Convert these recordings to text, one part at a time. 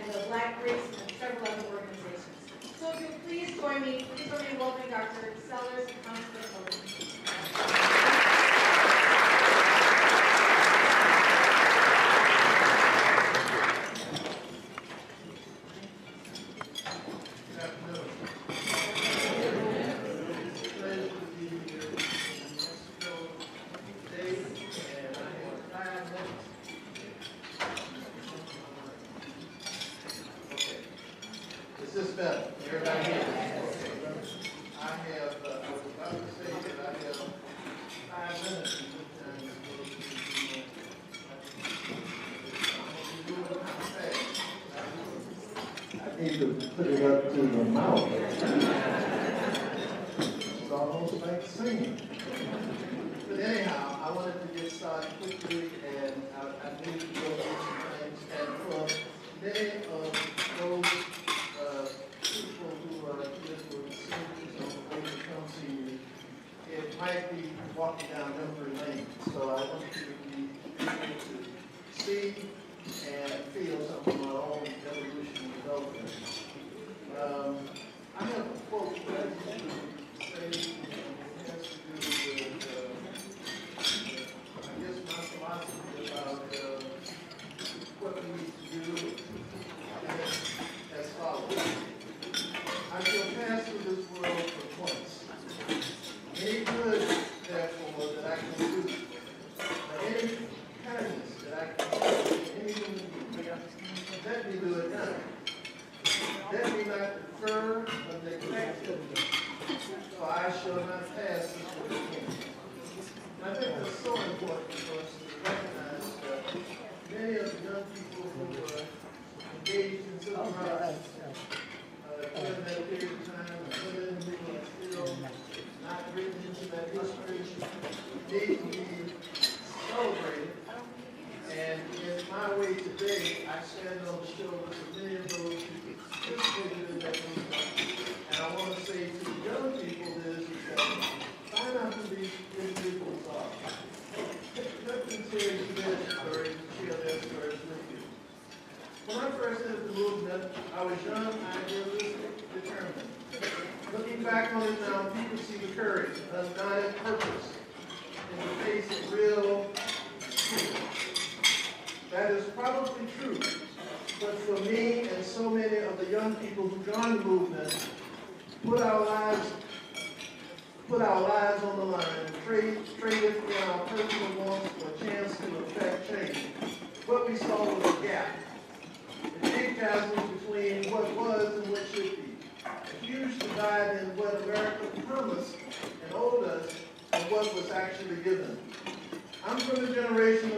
and the Black Race and several other organizations. So if you'll please join me in welcoming Dr. Sellers to come to the podium. Is this better? Everybody hear me? I was about to say that I have 5 minutes I need to put it up to the mouth. It's almost like singing. But anyhow, I wanted to get started quickly, and I need to go through some things. And for many of those people who are here for seniors or the way to become seniors, it might be walking down memory lane. So I want you to be able to see and feel some of my own evolution and development. I have a quote that I used to say, it has to do with, I guess, my philosophy about what we need to do as follows. I shall pass through this world for points. Any good, therefore, that I can do, or any kindness that I can do, let me do it now. Let me not defer or neglect it, for I shall not pass this world again. I think that's so important for us to recognize that many of the young people who are engaged in civil rights during that period of time, and women who are still not written into that history, need to be celebrated. And in my way today, I stand on the shoulders of many of those who participated in that movement. And I want to say to the young people is that find out who these individuals are. Let them share their stories, share their stories with you. When I first entered the movement, I was young, idealistic, determined. Looking back on it now, people see the courage, unguided purpose in the face of real truth. That is probably true, but for me and so many of the young people who joined the movement, put our lives on the line, traded in our personal wants for a chance to affect change. What we saw was a gap, a big chasm between what was and what should be, a huge divide in what America promised and owed us and what was actually given. I'm from the generation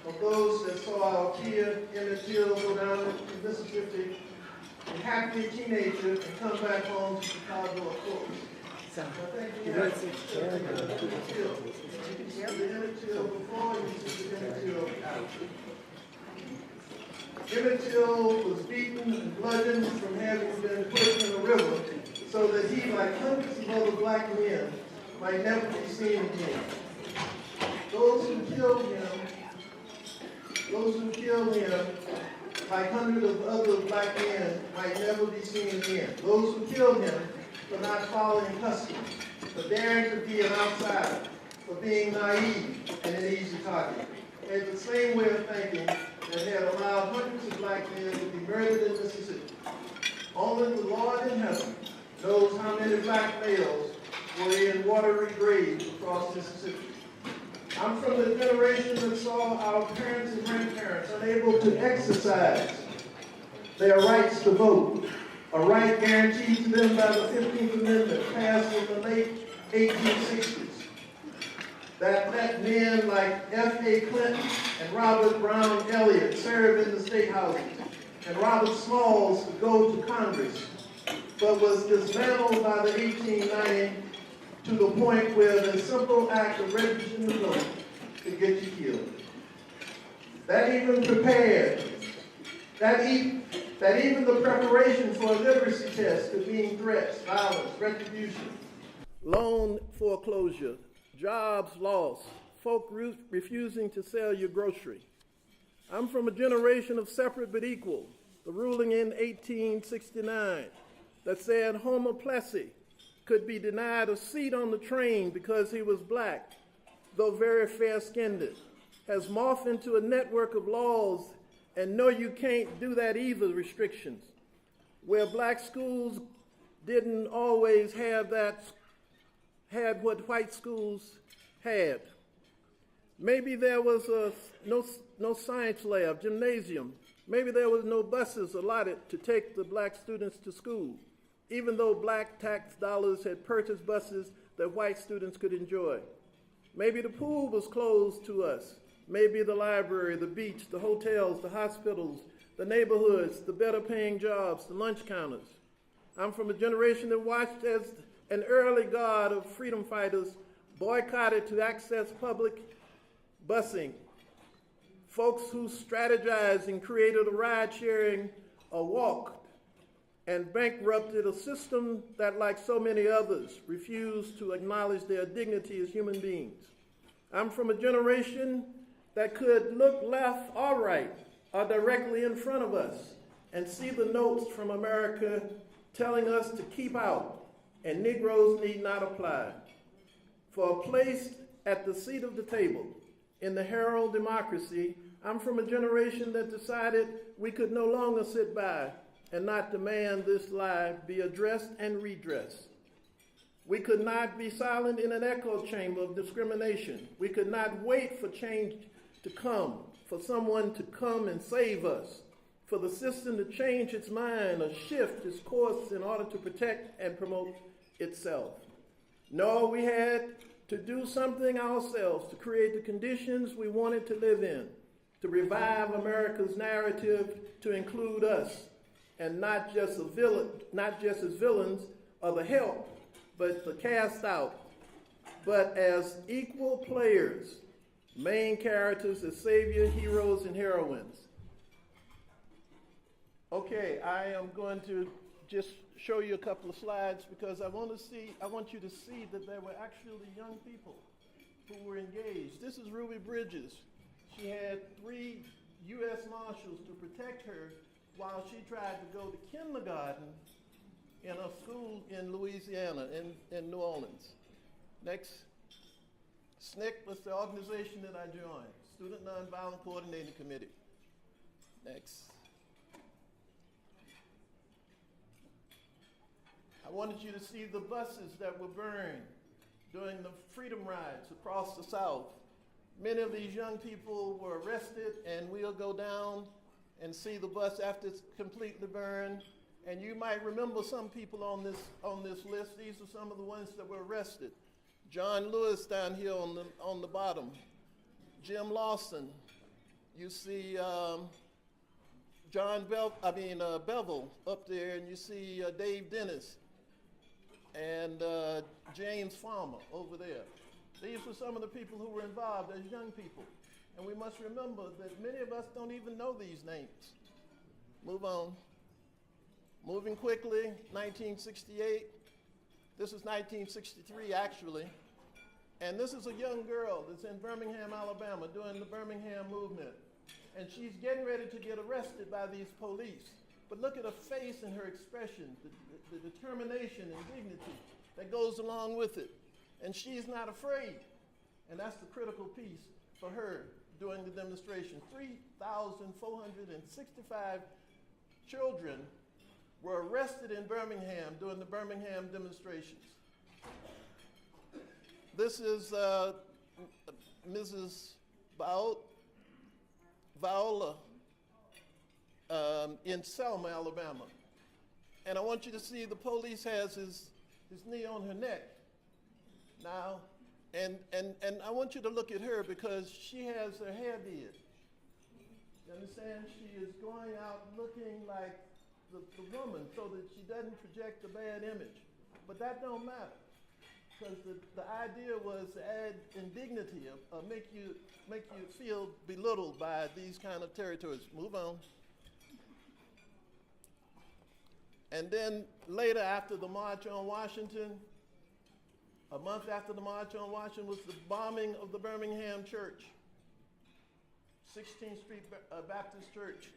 of those that saw our kid Emmett Till go down to Mississippi, a happy teenager, and come back home to Chicago, of course. I think we have the Emmett Till. You see the Emmett Till before, you see the Emmett Till after. Emmett Till was beaten and bludgeoned from having been put in a river so that he, like hundreds of other black men, might never be seen again. Those who killed him, like hundreds of other black men, might never be seen again. Those who killed him for not following customs, for daring to be an outsider, for being naive and an easy target. They had the same way of thinking that had allowed hundreds of black men to be murdered in Mississippi. Only the Lord in heaven knows how many black males were in watery graves across Mississippi. I'm from the generation that saw our parents and grandparents unable to exercise their rights to vote, a right guaranteed to them by the 15th Amendment passed in the late 1860s. That let men like F.A. Clinton and Robert Brown Elliott serve in the state houses, and Robert Smalls could go to Congress, but was dismantled by the 1890 to the point where the simple act of registering the vote could get you killed. That even the preparation for a literacy test could mean threats, violence, retribution. Loan foreclosure, jobs lost, folk refusing to sell your grocery. I'm from a generation of separate but equal, the ruling in 1869 that said Homer Plessy could be denied a seat on the train because he was black, though very fair-skinned, has morphed into a network of laws and no, you can't do that either restrictions, where black schools didn't always had what white schools had. Maybe there was no science lab, gymnasium. Maybe there was no buses allotted to take the black students to school, even though black tax dollars had purchased buses that white students could enjoy. Maybe the pool was closed to us. Maybe the library, the beach, the hotels, the hospitals, the neighborhoods, the better paying jobs, the lunch counters. I'm from a generation that watched as an early guard of freedom fighters boycotted to access public busing. Folks who strategized and created a ride sharing, a walk, and bankrupted a system that, like so many others, refused to acknowledge their dignity as human beings. I'm from a generation that could look left or right or directly in front of us and see the notes from America telling us to keep out and Negroes need not apply. For a place at the seat of the table in the Herald democracy, I'm from a generation that decided we could no longer sit by and not demand this lie be addressed and redressed. We could not be silent in an echo chamber of discrimination. We could not wait for change to come, for someone to come and save us, for the system to change its mind or shift its course in order to protect and promote itself. No, we had to do something ourselves to create the conditions we wanted to live in, to revive America's narrative to include us, and not just as villains or the help, but the cast out, but as equal players, main characters as savior, heroes, and heroines. Okay, I am going to just show you a couple of slides because I want you to see that there were actually young people who were engaged. This is Ruby Bridges. She had 3 U.S. Marshals to protect her while she tried to go to kindergarten in a school in Louisiana, in New Orleans. Next. SNCC was the organization that I joined, Student Nonviolent Coordinating Committee. Next. I wanted you to see the buses that were burned during the freedom rides across the South. Many of these young people were arrested, and we'll go down and see the bus after it's completely burned. And you might remember some people on this list. These are some of the ones that were arrested. John Lewis down here on the bottom. Jim Lawson. You see Bevel up there, and you see Dave Dennis and James Farmer over there. These were some of the people who were involved as young people. And we must remember that many of us don't even know these names. Move on. Moving quickly, 1968. This is 1963, actually. And this is a young girl that's in Birmingham, Alabama, doing the Birmingham movement. And she's getting ready to get arrested by these police. But look at her face and her expression, the determination and dignity that goes along with it. And she's not afraid. And that's the critical piece for her during the demonstration. 3,465 children were arrested in Birmingham during the Birmingham demonstrations. This is Mrs. Viola in Selma, Alabama. And I want you to see the police has his knee on her neck now. And I want you to look at her because she has her hair did. You understand? She is going out looking like the woman so that she doesn't project a bad image. But that don't matter. Because the idea was to add indignity, make you feel belittled by these kind of territories. Move on. And then later, after the March on Washington, a month after the March on Washington was the bombing of the Birmingham church. 16th Street Baptist Church,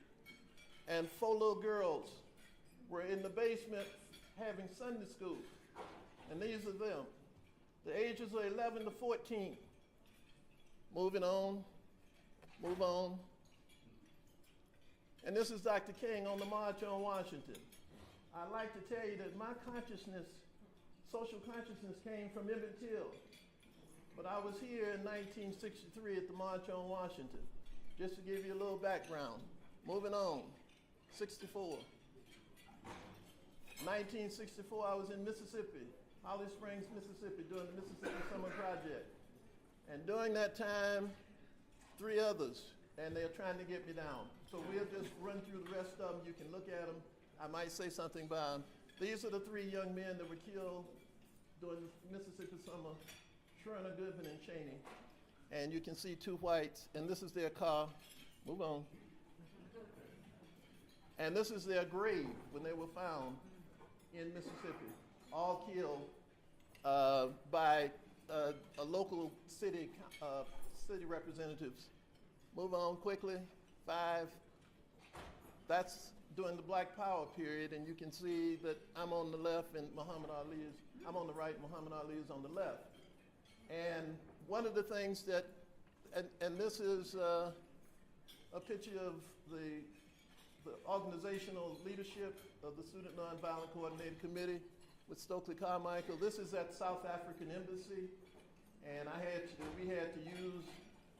and 4 little girls were in the basement having Sunday school. And these are them. The ages are 11 to 14. Moving on, move on. And this is Dr. King on the March on Washington. I'd like to tell you that my consciousness, social consciousness, came from Emmett Till. But I was here in 1963 at the March on Washington, just to give you a little background. Moving on, 64. 1964, I was in Mississippi, Holly Springs, Mississippi, doing the Mississippi Summer Project. And during that time, 3 others, and they're trying to get me down. So we'll just run through the rest of them. You can look at them. I might say something about them. These are the 3 young men that were killed during the Mississippi Summer, Schwerner, Goodman, and Cheney. And you can see 2 whites, and this is their car. Move on. And this is their grave when they were found in Mississippi, all killed by a local city representatives. Move on quickly. 5. That's during the Black Power period, and you can see that I'm on the left and I'm on the right, Muhammad Ali is on the left. And one of the things that, and this is a picture of the organizational leadership of the Student Nonviolent Coordinating Committee with Stokely Carmichael. This is at South African Embassy, and we had to use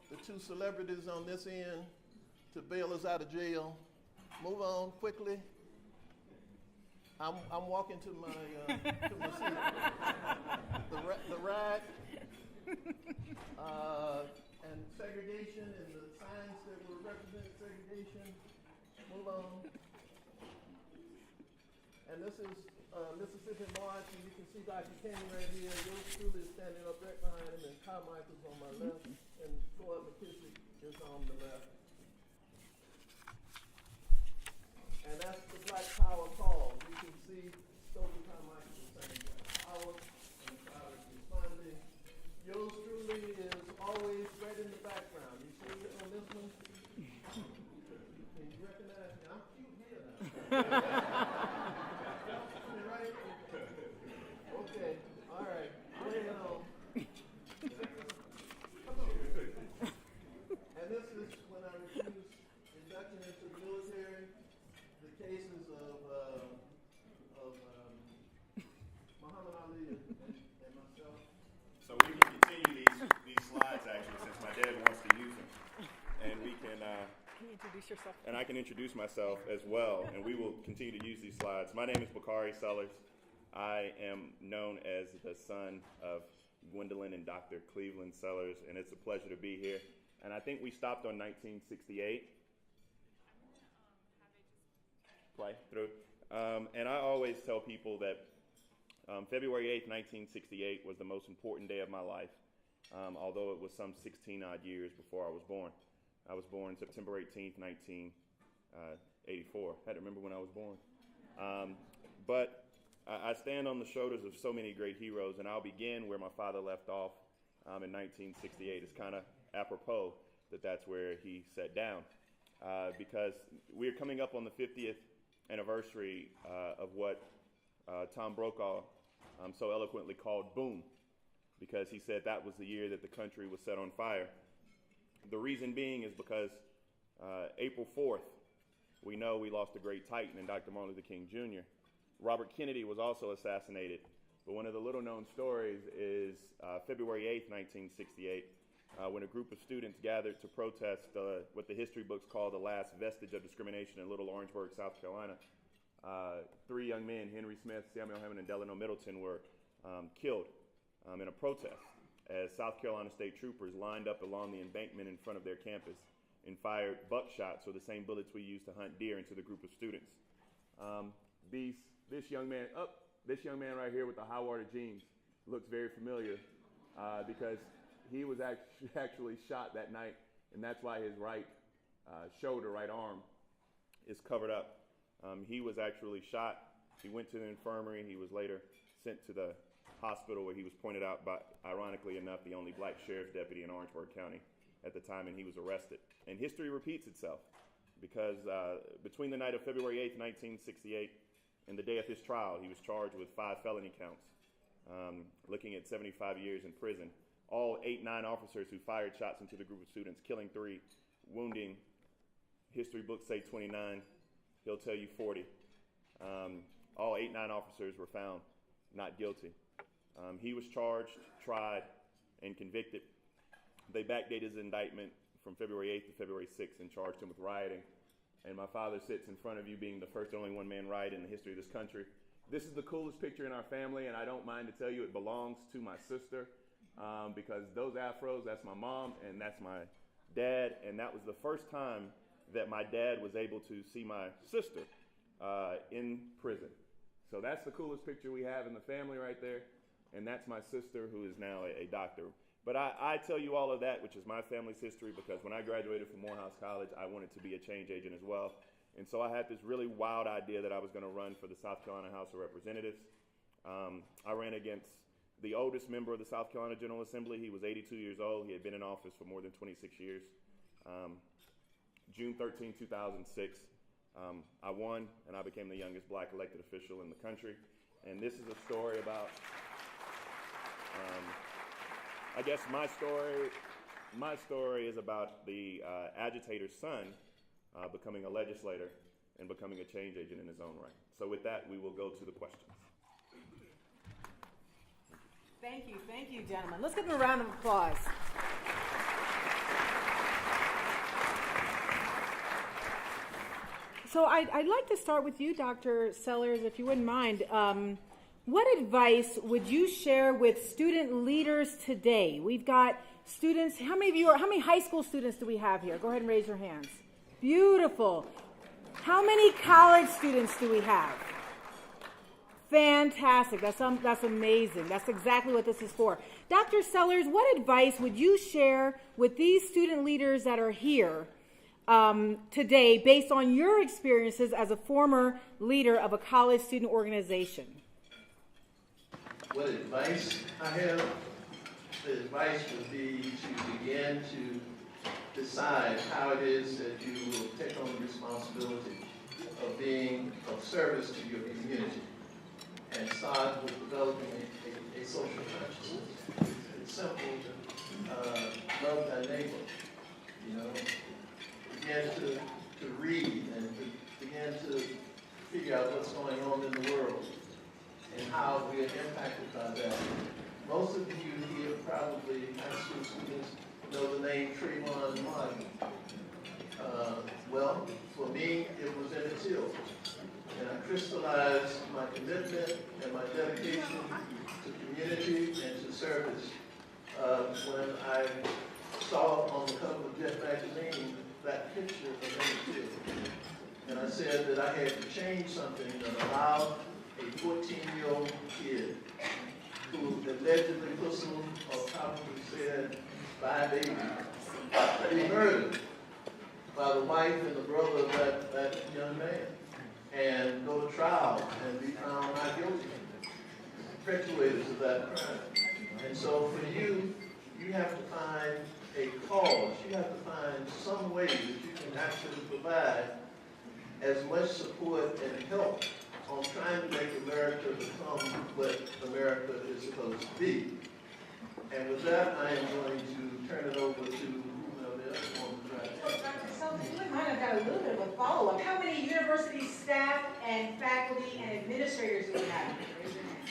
the 2 celebrities on this end to bail us out of jail. Move on quickly. I'm walking to my seat. The ride and segregation and the signs that were representing segregation. Move on. And this is Mississippi March, and you can see Dr. King right here. Yours truly is standing up right behind him, and Carmichael's on my left, and Floyd McKissick is on the left. And that's the Black Power call. You can see Stokely Carmichael saying power and power is responding. Yours truly is always right in the background. You see it on this one? Can you recognize me? I'm cute here now. Right? Okay. All right. Bring it on. Come on. And this is when I refused induction into the military. The cases of Muhammad Ali and myself. So we can continue these slides actually, since my dad wants to use them, and we can. Can you introduce yourself? And I can introduce myself as well, and we will continue to use these slides. My name is Bakari Sellers. I am known as the son of Gwendolyn and Dr. Cleveland Sellers, and it's a pleasure to be here. And I think we stopped on 1968. Play through. And I always tell people that February 8th, 1968 was the most important day of my life, although it was some 16 odd years before I was born. I was born September 18th, 1984. I had to remember when I was born. But I stand on the shoulders of so many great heroes, and I'll begin where my father left off in 1968. It's kind of apropos that that's where he sat down, because we're coming up on the 50th anniversary of what Tom Brokaw so eloquently called boom, because he said that was the year that the country was set on fire. The reason being is because April 4th, we know we lost a great titan in Dr. Martin Luther King Jr. Robert Kennedy was also assassinated, but one of the little-known stories is February 8th, 1968, when a group of students gathered to protest what the history books call the last vestige of discrimination in Little Orangeburg, South Carolina. 3 young men, Henry Smith, Samuel Hammond, and Delano Middleton, were killed in a protest as South Carolina state troopers lined up along the embankment in front of their campus and fired buckshot, so the same bullets we use to hunt deer, into the group of students. This young man right here with the high water jeans looks very familiar because he was actually shot that night, and that's why his right shoulder, right arm is covered up. He was actually shot. He went to the infirmary. He was later sent to the hospital where he was pointed out by, ironically enough, the only black sheriff's deputy in Orangeburg County. at the time, and he was arrested. And history repeats itself, because between the night of February 8th, 1968, and the day of his trial, he was charged with 5 felony counts, looking at 75 years in prison. All 9 officers who fired shots into the group of students, killing 3, wounding, history books say 29, he'll tell you 40. All 9 officers were found not guilty. He was charged, tried, and convicted. They backdated his indictment from February 8th to February 6th and charged him with rioting. And my father sits in front of you, being the first and only one-man riot in the history of this country. This is the coolest picture in our family, and I don't mind to tell you it belongs to my sister, because those afros, that's my mom and that's my dad. And that was the first time that my dad was able to see my sister in prison. So that's the coolest picture we have in the family right there. And that's my sister, who is now a doctor. But I tell you all of that, which is my family's history, because when I graduated from Morehouse College, I wanted to be a change agent as well. And so I had this really wild idea that I was going to run for the South Carolina House of Representatives. I ran against the oldest member of the South Carolina General Assembly. He was 82 years old. He had been in office for more than 26 years. June 13, 2006, I won, and I became the youngest black elected official in the country. And this is a story about, I guess my story is about the agitator's son becoming a legislator and becoming a change agent in his own right. So with that, we will go to the questions. Thank you, gentlemen. Let's give them a round of applause. So I'd like to start with you, Dr. Sellers, if you wouldn't mind. What advice would you share with student leaders today? We've got students. How many high school students do we have here? Go ahead and raise your hands. Beautiful. How many college students do we have? Fantastic. That's amazing. That's exactly what this is for. Dr. Sellers, what advice would you share with these student leaders that are here today based on your experiences as a former leader of a college student organization? What advice I have? The advice would be to begin to decide how it is that you will take on the responsibility of being of service to your community, and start with developing a social consciousness. It's simple to love thy neighbor, begin to read and to begin to figure out what's going on in the world and how we are impacted by that. Most of you here, probably high school students, know the name Trayvon Martin. Well, for me, it was in its hill. And I crystallized my commitment and my dedication to community and to service when I saw on the cover of Jet magazine that picture of Emmett Till. And I said that I had to change something that allowed a 14-year-old kid who allegedly whistled or probably said, "Bye, baby," to be murdered by the wife and the brother of that young man, and go to trial and be found not guilty, perpetuators of that crime. And so for you, you have to find a cause. You have to find some way that you can actually provide as much support and help on trying to make America become what America is supposed to be. And with that, I am going to turn it over to whomever else wants to try to. So, Dr. Sellers, you might have got a little bit of a follow-up. How many university staff and faculty and administrators do we have? Raise your hands.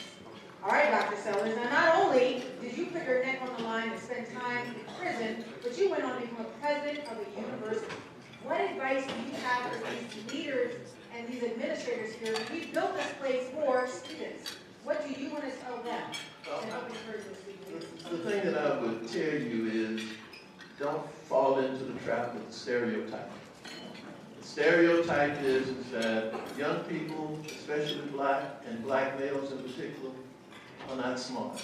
All right, Dr. Sellers. Now, not only did you put your neck on the line and spend time in prison, but you went on to become a president of a university. What advice do you have for these leaders and these administrators here? We built this place for students. What do you want to tell them to help encourage those students? The thing that I would tell you is, don't fall into the trap of the stereotype. The stereotype is that young people, especially black and black males in particular, are not smart.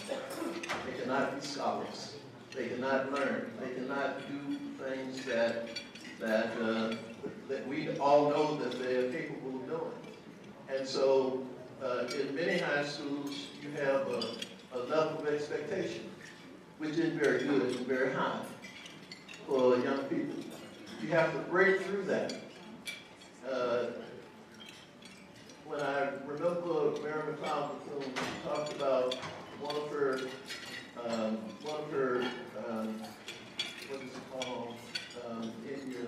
They cannot be scholars. They cannot learn. They cannot do things that we all know that they are capable of doing. And so in many high schools, you have a level of expectation, which is very good and very high. for young people. You have to break through that. When I remember Mary McLeod Bethune talked about one of her, what is it called, in your,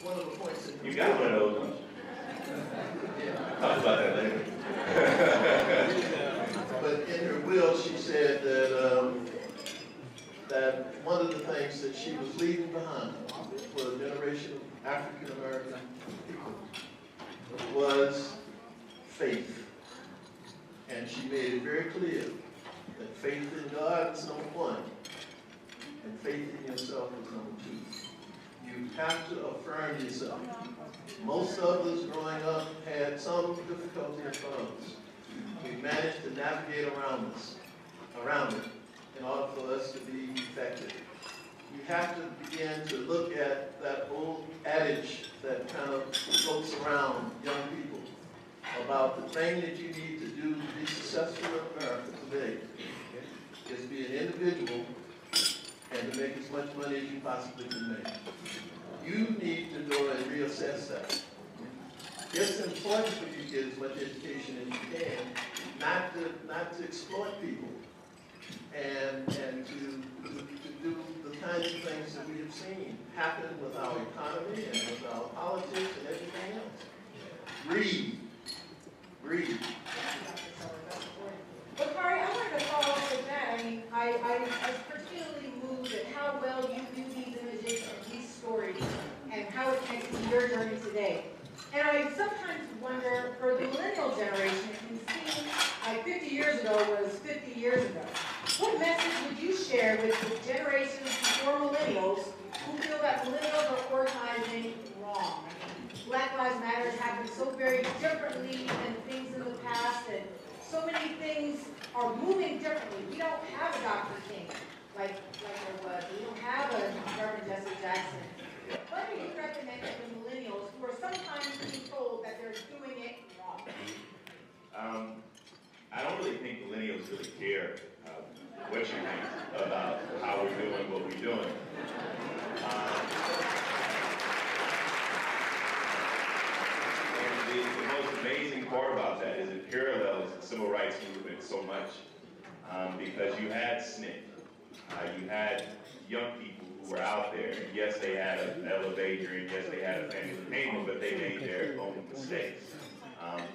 one of the points in You got one of those ones. yeah. Talk about that later. But in her will, she said that that one of the things that she was leaving behind for a generation of African American people was faith. And she made it very clear that faith in God is number one, and faith in yourself is number two. You have to affirm yourself. Most of us growing up had some difficulty in front of us. We managed to navigate around it in order for us to be effective. You have to begin to look at that old adage that kind of floats around young people about the thing that you need to do to be successful in America today is be an individual and to make as much money as you possibly can make. You need to go and reassess that. It's important for you to get as much education as you can, not to exploit people, and to do the kinds of things that we have seen happen with our economy and with our politics and everything else. Breathe. But Kari, I wanted to follow up with that. I mean, I was particularly moved at how well you view these images and these stories and how it connects to your journey today. And I sometimes wonder, for the millennial generation, it can seem like 50 years ago was 50 years ago. What message would you share with the generations before millennials who feel that millennials are organizing wrong? I mean, Black Lives Matter has happened so very differently than things in the past, and so many things are moving differently. We don't have a Dr. King like there was. We don't have a Reverend Jesse Jackson. What do you recommend to the millennials who are sometimes being told that they're doing it wrong? I don't really think millennials really care what you think about how we're doing what we're doing. And the most amazing part about that is it parallels the civil rights movement so much, because you had SNCC, you had young people who were out there. Yes, they had an elevator, and yes, they had a family payment, but they made their own mistakes.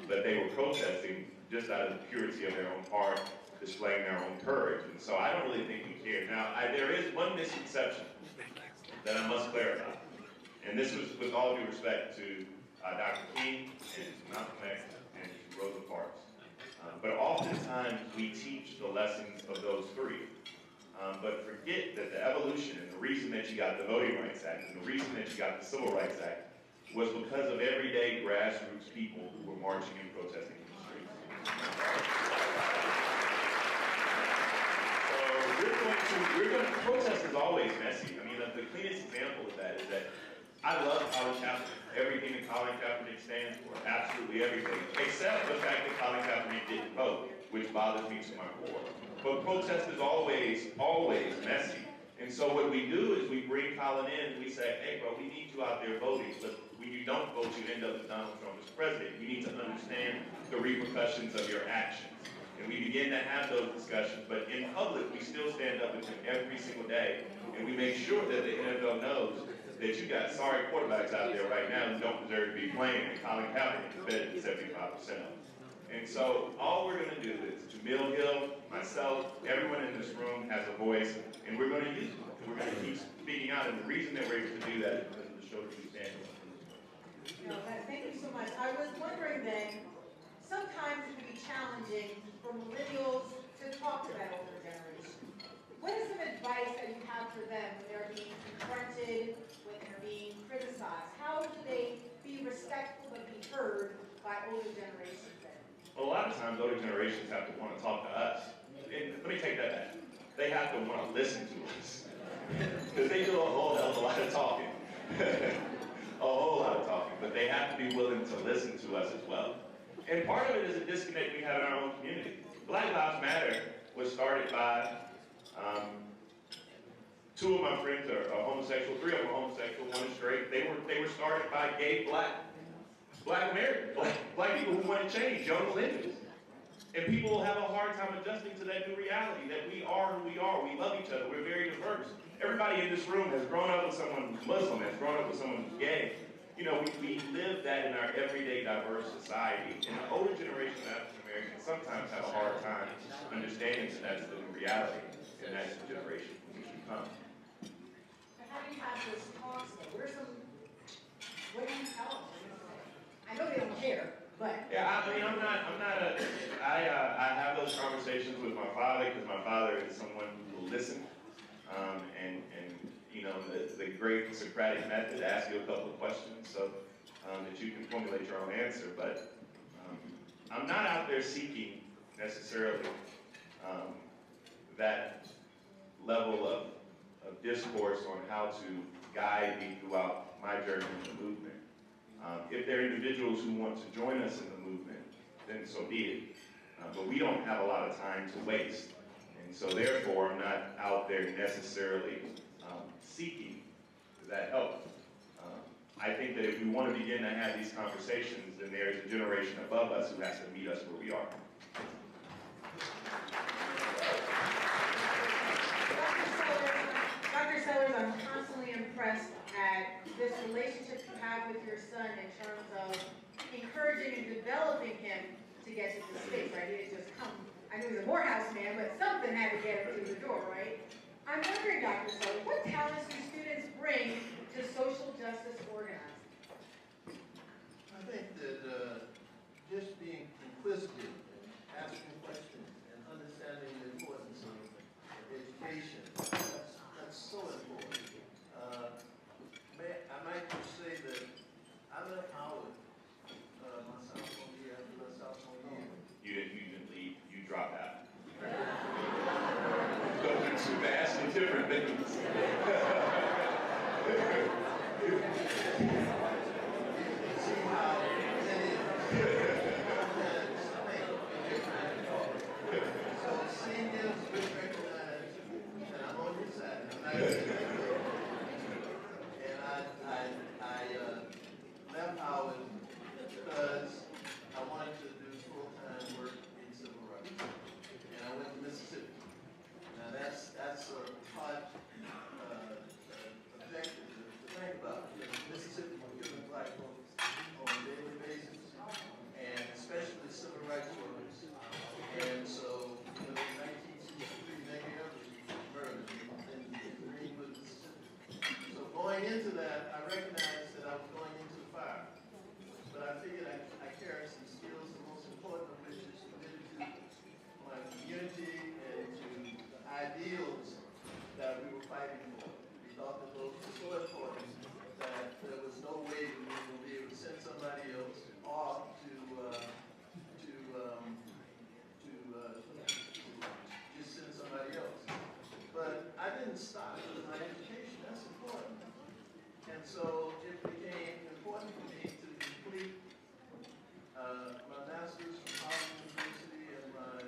But they were protesting just out of the purity of their own heart, displaying their own courage. And so I don't really think we care. Now, there is one misconception that I must clarify. And this was with all due respect to Dr. King and Malcolm X and Rosa Parks. But oftentimes we teach the lessons of those three. But forget that the evolution and the reason that you got the Voting Rights Act and the reason that you got the Civil Rights Act was because of everyday grassroots people who were marching and protesting in the streets. So protest is always messy. I mean, the cleanest example of that is that I love Colin Kaepernick. Everything that Colin Kaepernick stands for, absolutely everything, except the fact that Colin Kaepernick didn't vote, which bothers me to my core. But protest is always messy. And so what we do is we bring Colin in and we say, hey, bro, we need you out there voting, but when you don't vote, you end up with Donald Trump as president. You need to understand the repercussions of your actions. And we begin to have those discussions, but in public, we still stand up with him every single day, and we make sure that the NFL knows that you got sorry quarterbacks out there right now who don't deserve to be playing, and Colin Kaepernick is better than 75% of them. And so all we're going to do is Jamil Hill, myself, everyone in this room has a voice, and we're going to use it. And we're going to keep speaking out. And the reason that we're able to do that is because of the shoulders we stand on. Thank you so much. I was wondering then, sometimes it can be challenging for millennials to talk to that older generation. What is some advice that you have for them when they're being confronted, when they're being criticized? How do they be respectful and be heard by older generations then? Well, a lot of times, older generations have to want to talk to us. And let me take that back. They have to want to listen to us. Because they do a whole hell of a lot of talking. A whole lot of talking. But they have to be willing to listen to us as well. And part of it is a disconnect we have in our own community. Black Lives Matter was started by two of my friends are homosexual, three of them are homosexual, one is straight. They were started by gay black Americans, black people who want to change, young millennials. And people will have a hard time adjusting to that new reality, that we are who we are. We love each other. We're very diverse. Everybody in this room has grown up with someone who's Muslim, has grown up with someone who's gay. You know, we live that in our everyday diverse society. And the older generation of African Americans sometimes have a hard time understanding that that's the new reality, and that's the generation from which we come. But how do you have those talks though? What do you tell them? I know they don't care, but. Yeah, I mean, I have those conversations with my father because my father is someone who will listen. And you know, the great Socratic method, ask you a couple of questions so that you can formulate your own answer. But I'm not out there seeking necessarily that level of discourse on how to guide me throughout my journey in the movement. If there are individuals who want to join us in the movement, then so be it. But we don't have a lot of time to waste. And so therefore, I'm not out there necessarily seeking that help. I think that if we want to begin to have these conversations, then there is a generation above us who has to meet us where we are. Dr. Sellers, I'm constantly impressed at this relationship you have with your son in terms of encouraging and developing him to get to the space, right? He didn't just come, I knew he was a Morehouse man, but something had to get him through the door, right? I'm wondering, Dr. Sellers, what talents do students bring to social justice organizing? I think that just being inquisitive, asking questions, and understanding the importance of education, that's so important. I might just say that I left Howard my sophomore year, after my sophomore year. You didn't leave, you dropped out. Those are two vastly different things. See how so seniors will recognize that I'm on your side. And I left Howard because I wanted to do full-time work in civil rights. And I went to Mississippi. Now that's a hard objective to think about. Because Mississippi was killing black folks on a daily basis, and especially civil rights workers. And so, you know, in 1963, many others were murdered in Greenwood, Mississippi. So going into that, I recognized that I was going into the fire. But I figured I carry some skills, the most important of which is committed to my community and to the ideals that we were fighting for. We thought that those were so important that there was no way that we were going to be able to send somebody else off to just send somebody else. But I didn't stop with my education. That's important. And so it became important for me to complete my master's from Howard University and my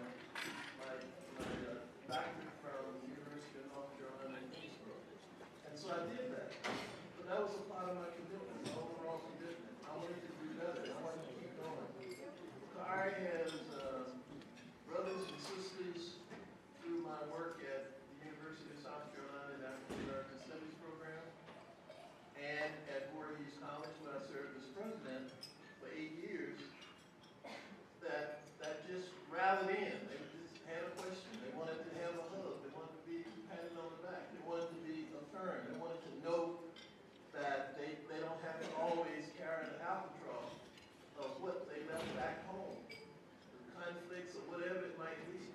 doctorate from the University of North Carolina in Greensboro. And so I did that. But that was a part of my commitment, my overall commitment. I wanted to do better. I wanted to keep going. I has brothers and sisters through my work at the University of South Carolina in the African American Studies program and at Voorhees College, where I served as president for 8 years, that just rallied in. They just had a question. They wanted to have a hug. They wanted to be patted on the back. They wanted to be affirmed. They wanted to know that they don't have to always carry the albatross of what they left back home, the conflicts or whatever it might be,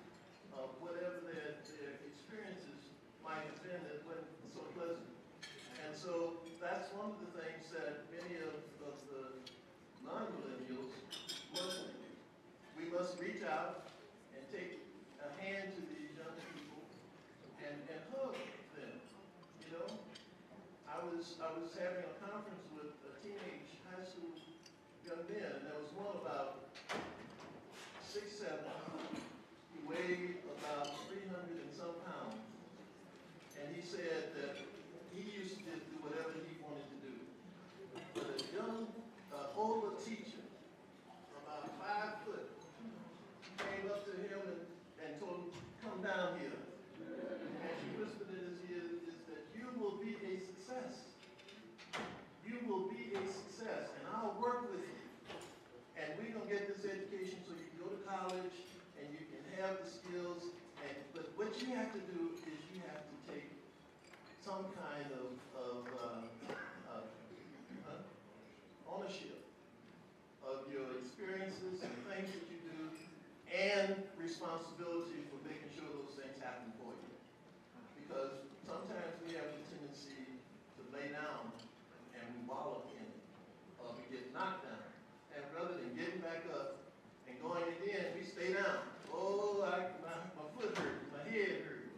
whatever their experiences might have been that wasn't so pleasant. And so that's one of the things that many of the non-millennials must do. We must reach out and take a hand to these young people and hug them. You know, I was having a conference with teenage high school young men, and there was one about 6, 7 who weighed about 300 and some pounds. And he said that he used to just do whatever he wanted to do. But a young, older teacher, about 5 foot, came up to him and told him, come down here. And she whispered in his ear is that you will be a success. You will be a success, and I'll work with you. And we're going to get this education so you can go to college and you can have the skills. But what you have to do is you have to take some kind of ownership of your experiences and things that you do, and responsibility for making sure those things happen for you. Because sometimes we have the tendency to lay down and we wallow in it, or we get knocked down. And rather than getting back up and going again, we stay down. Oh, my foot hurt, my head hurt.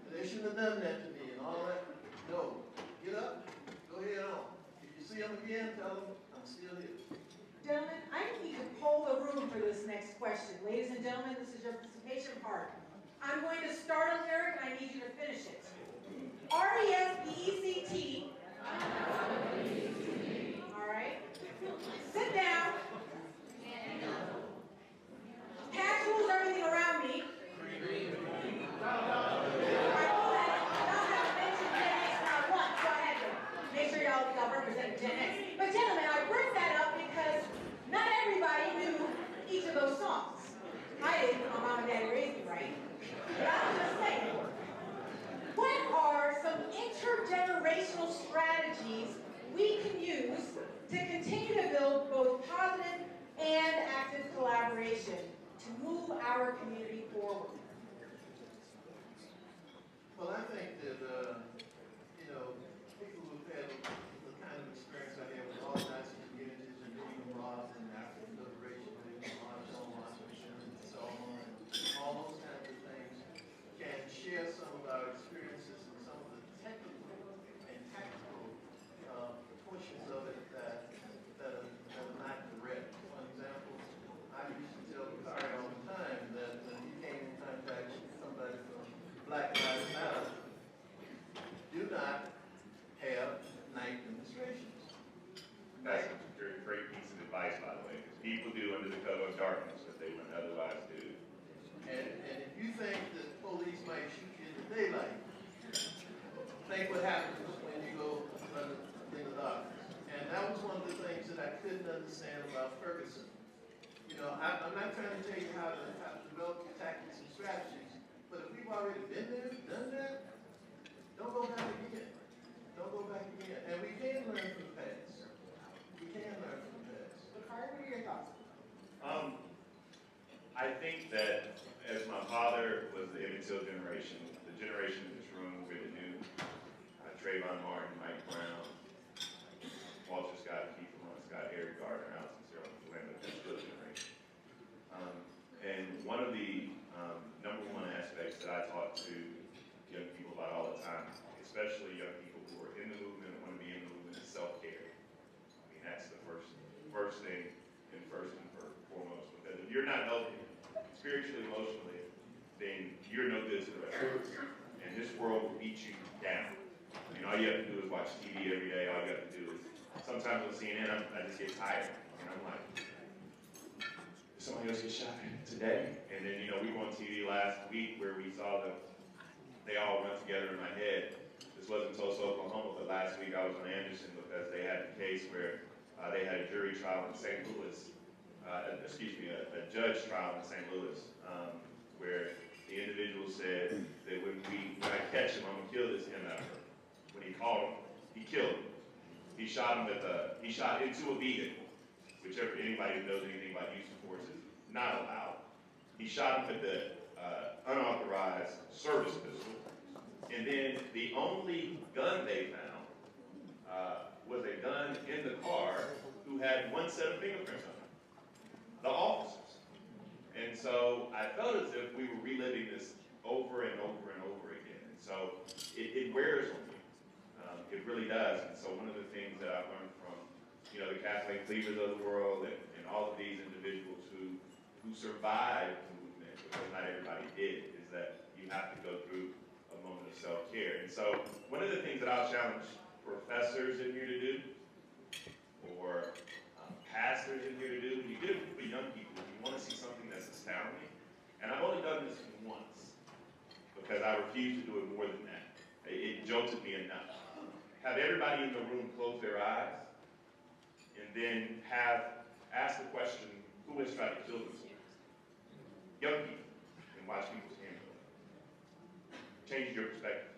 They shouldn't have done that to me and all that. No, get up, go ahead on. If you see them again, tell them I'm still here. Gentlemen, I need to poll the room for this next question. Ladies and gentlemen, this is your participation part. I'm going to start a lyric and I need you to finish it. R-E-S-P-E-C-T. All right. Sit down. Cash rules everything around me. Make sure y'all represent Gen X. But gentlemen, I bring that up because not everybody knew each of those songs. I didn't, my mom and daddy raised me right. But I'm just saying, what are some intergenerational strategies we can use to continue to build both positive and active collaboration to move our community forward? Well, I think that, people who've had the kind of experience I have with organizing communities and being involved in African liberation, being involved in Washington and so on, and all those kinds of things, can share some of our experiences and some of the technical and tactical portions of it that are not direct. For example, I used to tell Kari all the time that when he came in contact with somebody from Black Lives Matter, do not have night demonstrations. That's a great piece of advice, by the way, because people do under the cover of darkness what they wouldn't otherwise do. And if you think that police might shoot you in the daylight, think what happens when you go in the darkness. And that was one of the things that I couldn't understand about Ferguson. I'm not trying to tell you how to develop your tactics and strategies, but if we've already been there, done that, don't go back again. Don't go back again. And we can learn from the past. We can learn from the past. But Kari, what are your thoughts? I think that as my father was the Emmett Till generation, the generation in this room where the new Trayvon Martin, Mike Brown, Walter Scott, Keith Lamont Scott, Eric Gardner, Allison Cyril, Philando, that's still a generation. And one of the number one aspects that I talk to young people about all the time, especially young people who are in the movement and want to be in the movement, is self-care. I mean, that's the first thing and first and foremost. Because if you're not healthy, spiritually, emotionally, then you're no good to the rest of us. And this world will beat you down. I mean, all you have to do is watch TV every day. All you have to do is, sometimes on CNN, I just get tired. And I'm like, did somebody else get shot today? And then, we were on TV last week where we saw they all run together in my head. This wasn't Tulsa, Oklahoma, but last week I was on Anderson because they had a case where they had a jury trial in St. Louis, a judge trial in St. Louis, where the individual said that when I catch him, I'm gonna kill this MF. When he called him, he killed him. He shot into a vehicle, whichever anybody who knows anything about use of force is not allowed. He shot him with the unauthorized service pistol, and then the only gun they found was a gun in the car who had one set of fingerprints on it, the officers. And so I felt as if we were reliving this over and over and over again. And so it wears on me. It really does. And so one of the things that I've learned from, the Catholic leaders of the world and all of these individuals who survived the movement, because not everybody did, is that you have to go through a moment of self-care. And so one of the things that I'll challenge professors in here to do, or pastors in here to do, when you do it for young people, you want to see something that's astounding. And I've only done this once, because I refuse to do it more than that. It jolted me enough. Have everybody in the room close their eyes, and then ask the question, who has tried to kill themselves? Young people, and watch people's hands go. Change your perspective.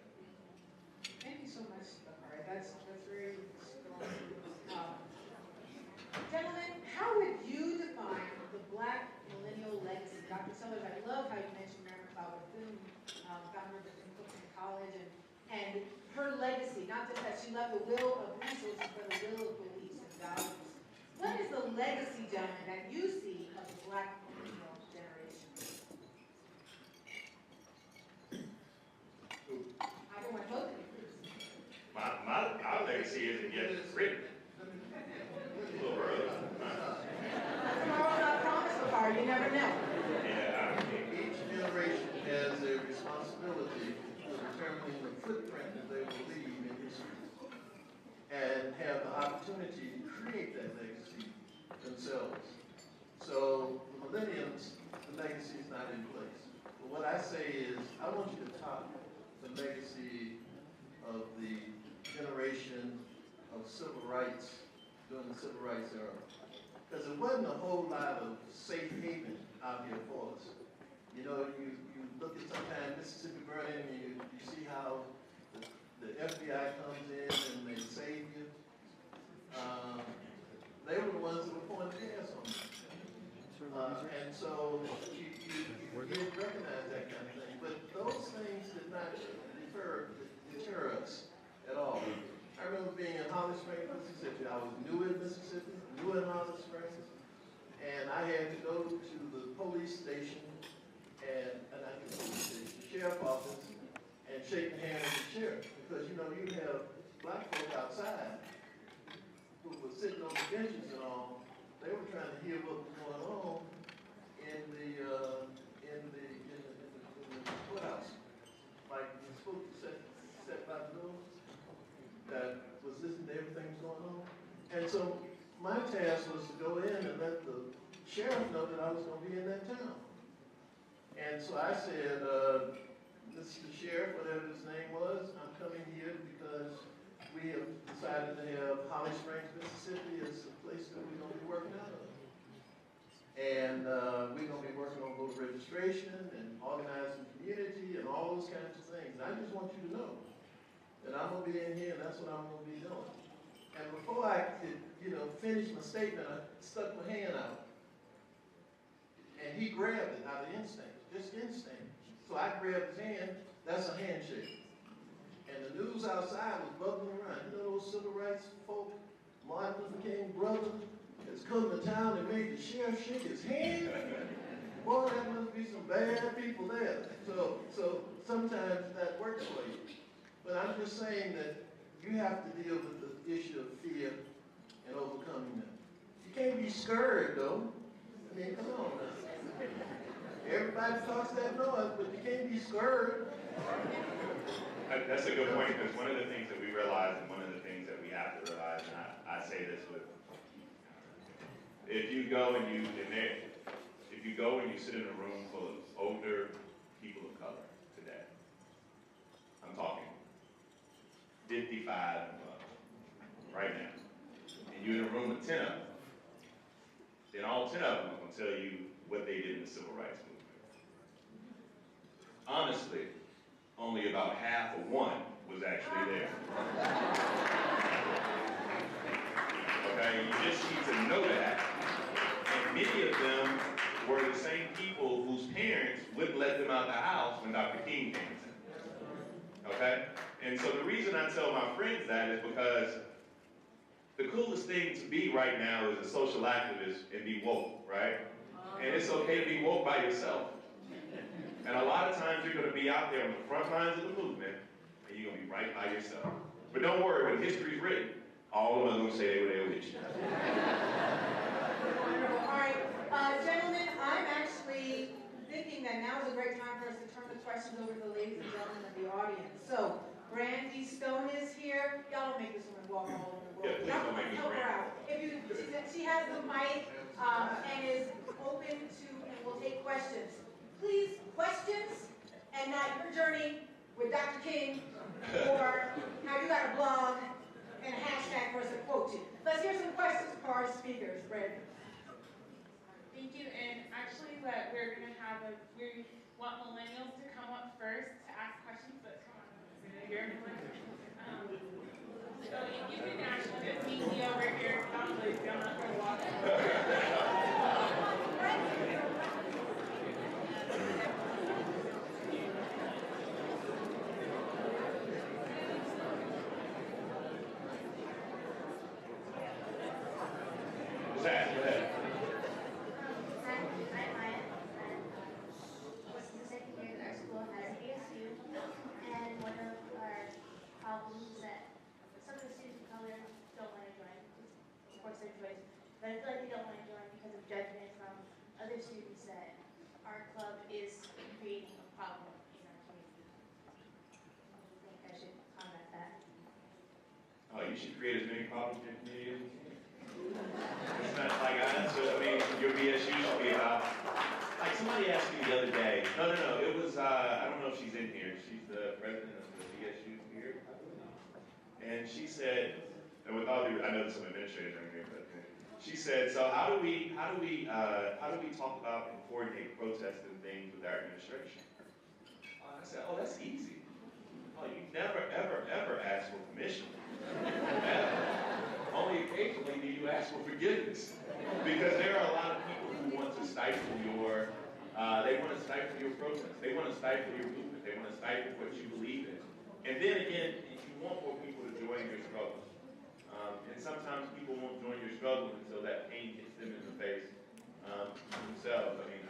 Thank you so much. All right, that's very strong. Gentlemen, how would you define the Black millennial legacy? Dr. Sellers, I love how you mentioned Mary McLeod Bethune, founder of the Bethune College, and her legacy, not just that she left a will of resources, but a will of beliefs and values. What is the legacy, gentlemen, that you see of the Black millennial generation? I don't want both of you, please. Our legacy isn't yet written. A little early. Tomorrow's not promised, Bakar, you never know. Yeah, Each generation has a responsibility for determining the footprint that they will leave in history and have the opportunity to create that legacy themselves. So the millenniums, the legacy is not in place. But what I say is, I want you to top the legacy of the generation of civil rights during the civil rights era. Because there wasn't a whole lot of safe haven out here for us. You know, you look at sometimes Mississippi Burning and you see how the FBI comes in and they save you. They were the ones that were pouring gas on you. And so you didn't recognize that kind of thing. But those things did not deter us at all. I remember being in Holly Springs, Mississippi. I was new in Mississippi, new in Holly Springs, and I had to go to the police station the sheriff's office and shake the hand of the sheriff, because you know you have black folk outside who were sitting on the benches and all. They were trying to hear what was going on in the courthouse, like you're supposed to set by the door. That was listening to everything that's going on. And so my task was to go in and let the sheriff know that I was going to be in that town. And so I said, Mr. Sheriff, whatever his name was, I'm coming here because we have decided to have Holly Springs, Mississippi as the place that we're going to be working out of. And we're going to be working on voter registration and organizing community and all those kinds of things. And I just want you to know that I'm going to be in here and that's what I'm going to be doing. And before I could, finish my statement, I stuck my hand out. And he grabbed it out of instinct, just instinct. So I grabbed his hand, that's a handshake. And the news outside was bubbling around. You know those civil rights folk, Martin Luther King brother, has come to town and made the sheriff shake his hand? Boy, there must be some bad people there. So sometimes that works for you. But I'm just saying that you have to deal with the issue of fear and overcoming them. You can't be scared, though. I mean, come on now. Everybody talks that noise, but you can't be scared. That's a good point, because one of the things that we realize, and one of the things that we have to realize, and I say this with, if you go and you sit in a room full of older people of color today, I'm talking 55 and above, right now, and you're in a room with 10 of them, then all 10 of them are going to tell you what they did in the civil rights movement. Honestly, only about half of one was actually there. Okay, you just need to know that. And many of them were the same people whose parents wouldn't let them out the house when Dr. King came to. Okay? And so the reason I tell my friends that is because the coolest thing to be right now is a social activist and be woke, right? And it's okay to be woke by yourself. And a lot of times you're going to be out there on the front lines of the movement, and you're going to be right by yourself. But don't worry, when history's written, all of us are going to say they were there with you. Wonderful. All right, gentlemen, I'm actually thinking that now now is a great time for us to turn the questions over to the ladies and gentlemen of the audience. So, Brandy Stone is here. Y'all don't make this woman walk all over the world. Yeah, please Y'all don't make help this her Brandy. out. If you, she has the mic and is open to, and will take questions. Please, questions, and not your journey with Dr. King, or how you got a blog and a hashtag for us to quote you. Let's hear some questions for our speakers, Brandy. Thank you, and actually that we're going to have we want millennials to come up first to ask questions, but come on, you're a millennial. So if you can actually just meet me over here, probably I'm not going to walk. Zach, go ahead. I'm Maya. Was the second year that our school has ASU, and one of our problems is that some of the students of color don't want to join. Of course, their choice, but I feel like they don't want to join because of judgment from other students that our club is creating a problem in our community. I think I should combat that. Oh, you should create as many problems in your community as you can. It's not like I mean, your BSU should be about, like somebody asked me the other day, no, it was, I don't know if she's in here, she's the president of the BSU here, and she said, and with all due, I know there's some administrators in here, but she said, so how do we talk about and coordinate protests and things with our administration? I said, oh, that's easy. Oh, you never, ever ask for permission. Only occasionally do you ask for forgiveness. Because there are a lot of people who want to stifle your, protest. They want to stifle your movement. They want to stifle what you believe in. And then again, you want more people to join your struggle. And sometimes people won't join your struggle until that pain hits them in the face themselves. I mean,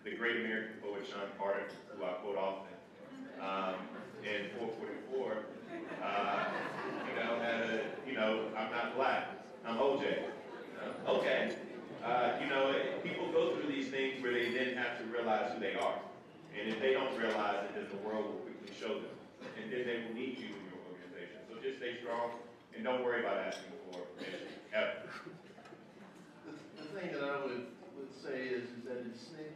the great American poet Sean Carter, who I quote often, in 444, I'm not black, I'm OJ. Okay. People go through these things where they then have to realize who they are. And if they don't realize it, then the world will quickly show them. And then they will need you in your organization. So just stay strong and don't worry about asking for permission, ever. The thing that I would say is that in SNCC,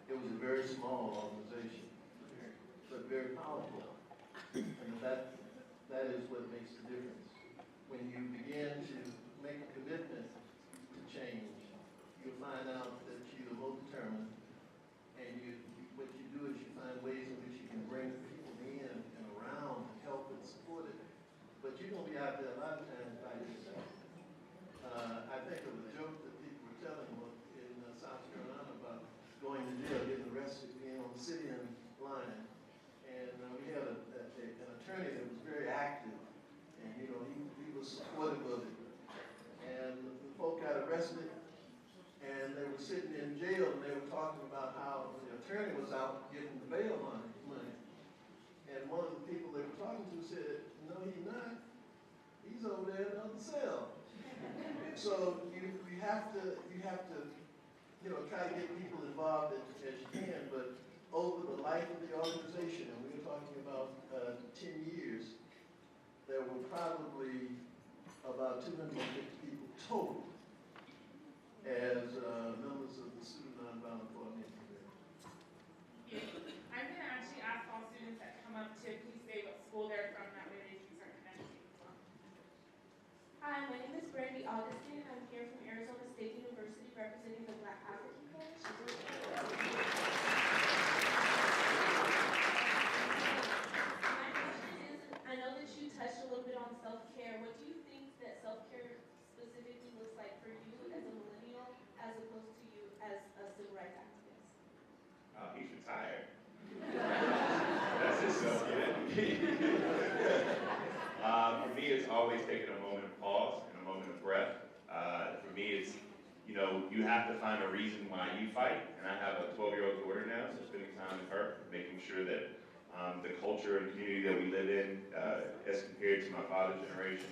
it was a very small organization, but very powerful. And that is what makes the difference. When you begin to make a commitment to change, you'll find out that you're more determined, and what you do is you find ways in which you can bring people in and around and help and support it. But you're going to be out there a lot of times by yourself. I think of a joke that people were telling in South Carolina about going to jail, getting arrested, being on the sit-in line. And we had an attorney that was very active, and he was supportive of it. And the folk got arrested, and they were sitting in jail, and they were talking about how the attorney was out getting the bail money. And one of the people they were talking to said, "No, he's not. He's over there in the other cell." So you have to try to get people involved as you can, but over the life of the organization, and we were talking about 10 years, there were probably about 250 people total as members of the Student Nonviolent Coordinating Committee. I'm going to actually ask all students that come up to please say what school they're from, that way they can start connecting as well. Hi, my name is Brandy Augustine. I'm here from Arizona State University representing the Black African Coalition. My question is, I know that you touched a little bit on self-care. What do you think that self-care specifically looks like for you as a millennial as opposed to you as a civil rights activist? He's retired. That's his self-care. For me, it's always taking a moment of pause and a moment of breath. For me, it's, you have to find a reason why you fight. And I have a 12-year-old daughter now, so spending time with her, making sure that the culture and community that we live in, as compared to my father's generation,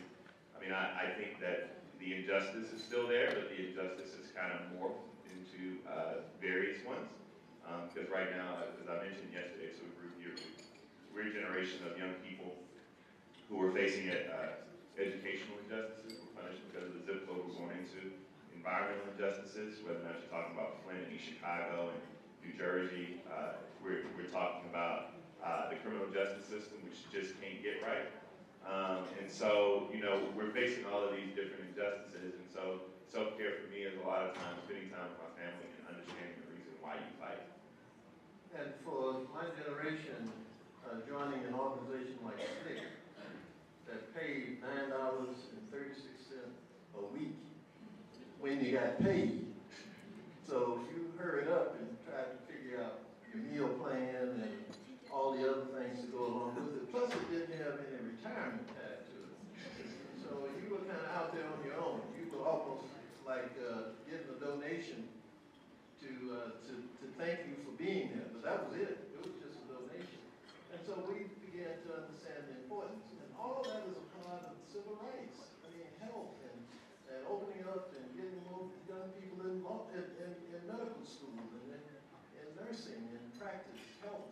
I mean, I think that the injustice is still there, but the injustice is kind of morphed into various ones. Because right now, as I mentioned yesterday to a group here, we're a generation of young people who are facing educational injustices. We're punished because of the zip code we're going into. Environmental injustices, whether or not you're talking about Flint and East Chicago and New Jersey. We're talking about the criminal justice system, which just can't get right. And so, you know, we're facing all of these different injustices. And so self-care for me is a lot of times spending time with my family and understanding the reason why you fight. And for my generation, joining an organization like SNCC that paid $9.36 a week when you got paid. So you hurried up and tried to figure out your meal plan and all the other things to go along with it. Plus it didn't have any retirement tied to it. So you were kind of out there on your own. You were almost like getting a donation to thank you for being there. But that was it. It was just a donation. And so we began to understand the importance. And all of that is a part of civil rights. I mean, health and opening up and getting more young people involved in medical school and in nursing and practice, health,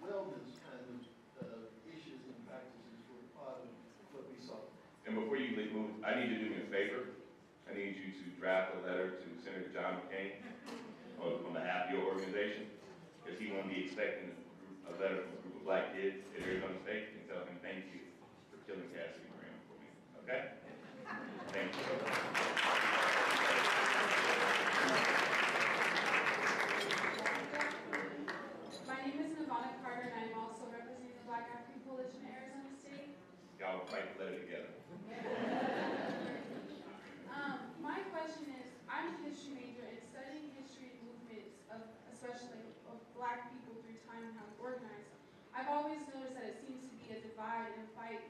wellness kind of issues and practices were part of what we saw. And before you move, I need you to do me a favor. I need you to draft a letter to Senator John McCain on behalf of your organization, because he won't be expecting a letter from a group of black kids at Arizona State and tell him thank you for killing Cassidy Graham for me. Okay? Thank you. My name is Navana Carter, and I'm also representing the Black African Coalition in Arizona State. Y'all will fight the letter together. My question is, I'm a history major and studying history movements of, especially of black people through time and how it's organized. I've always noticed that it seems to be a divide and a fight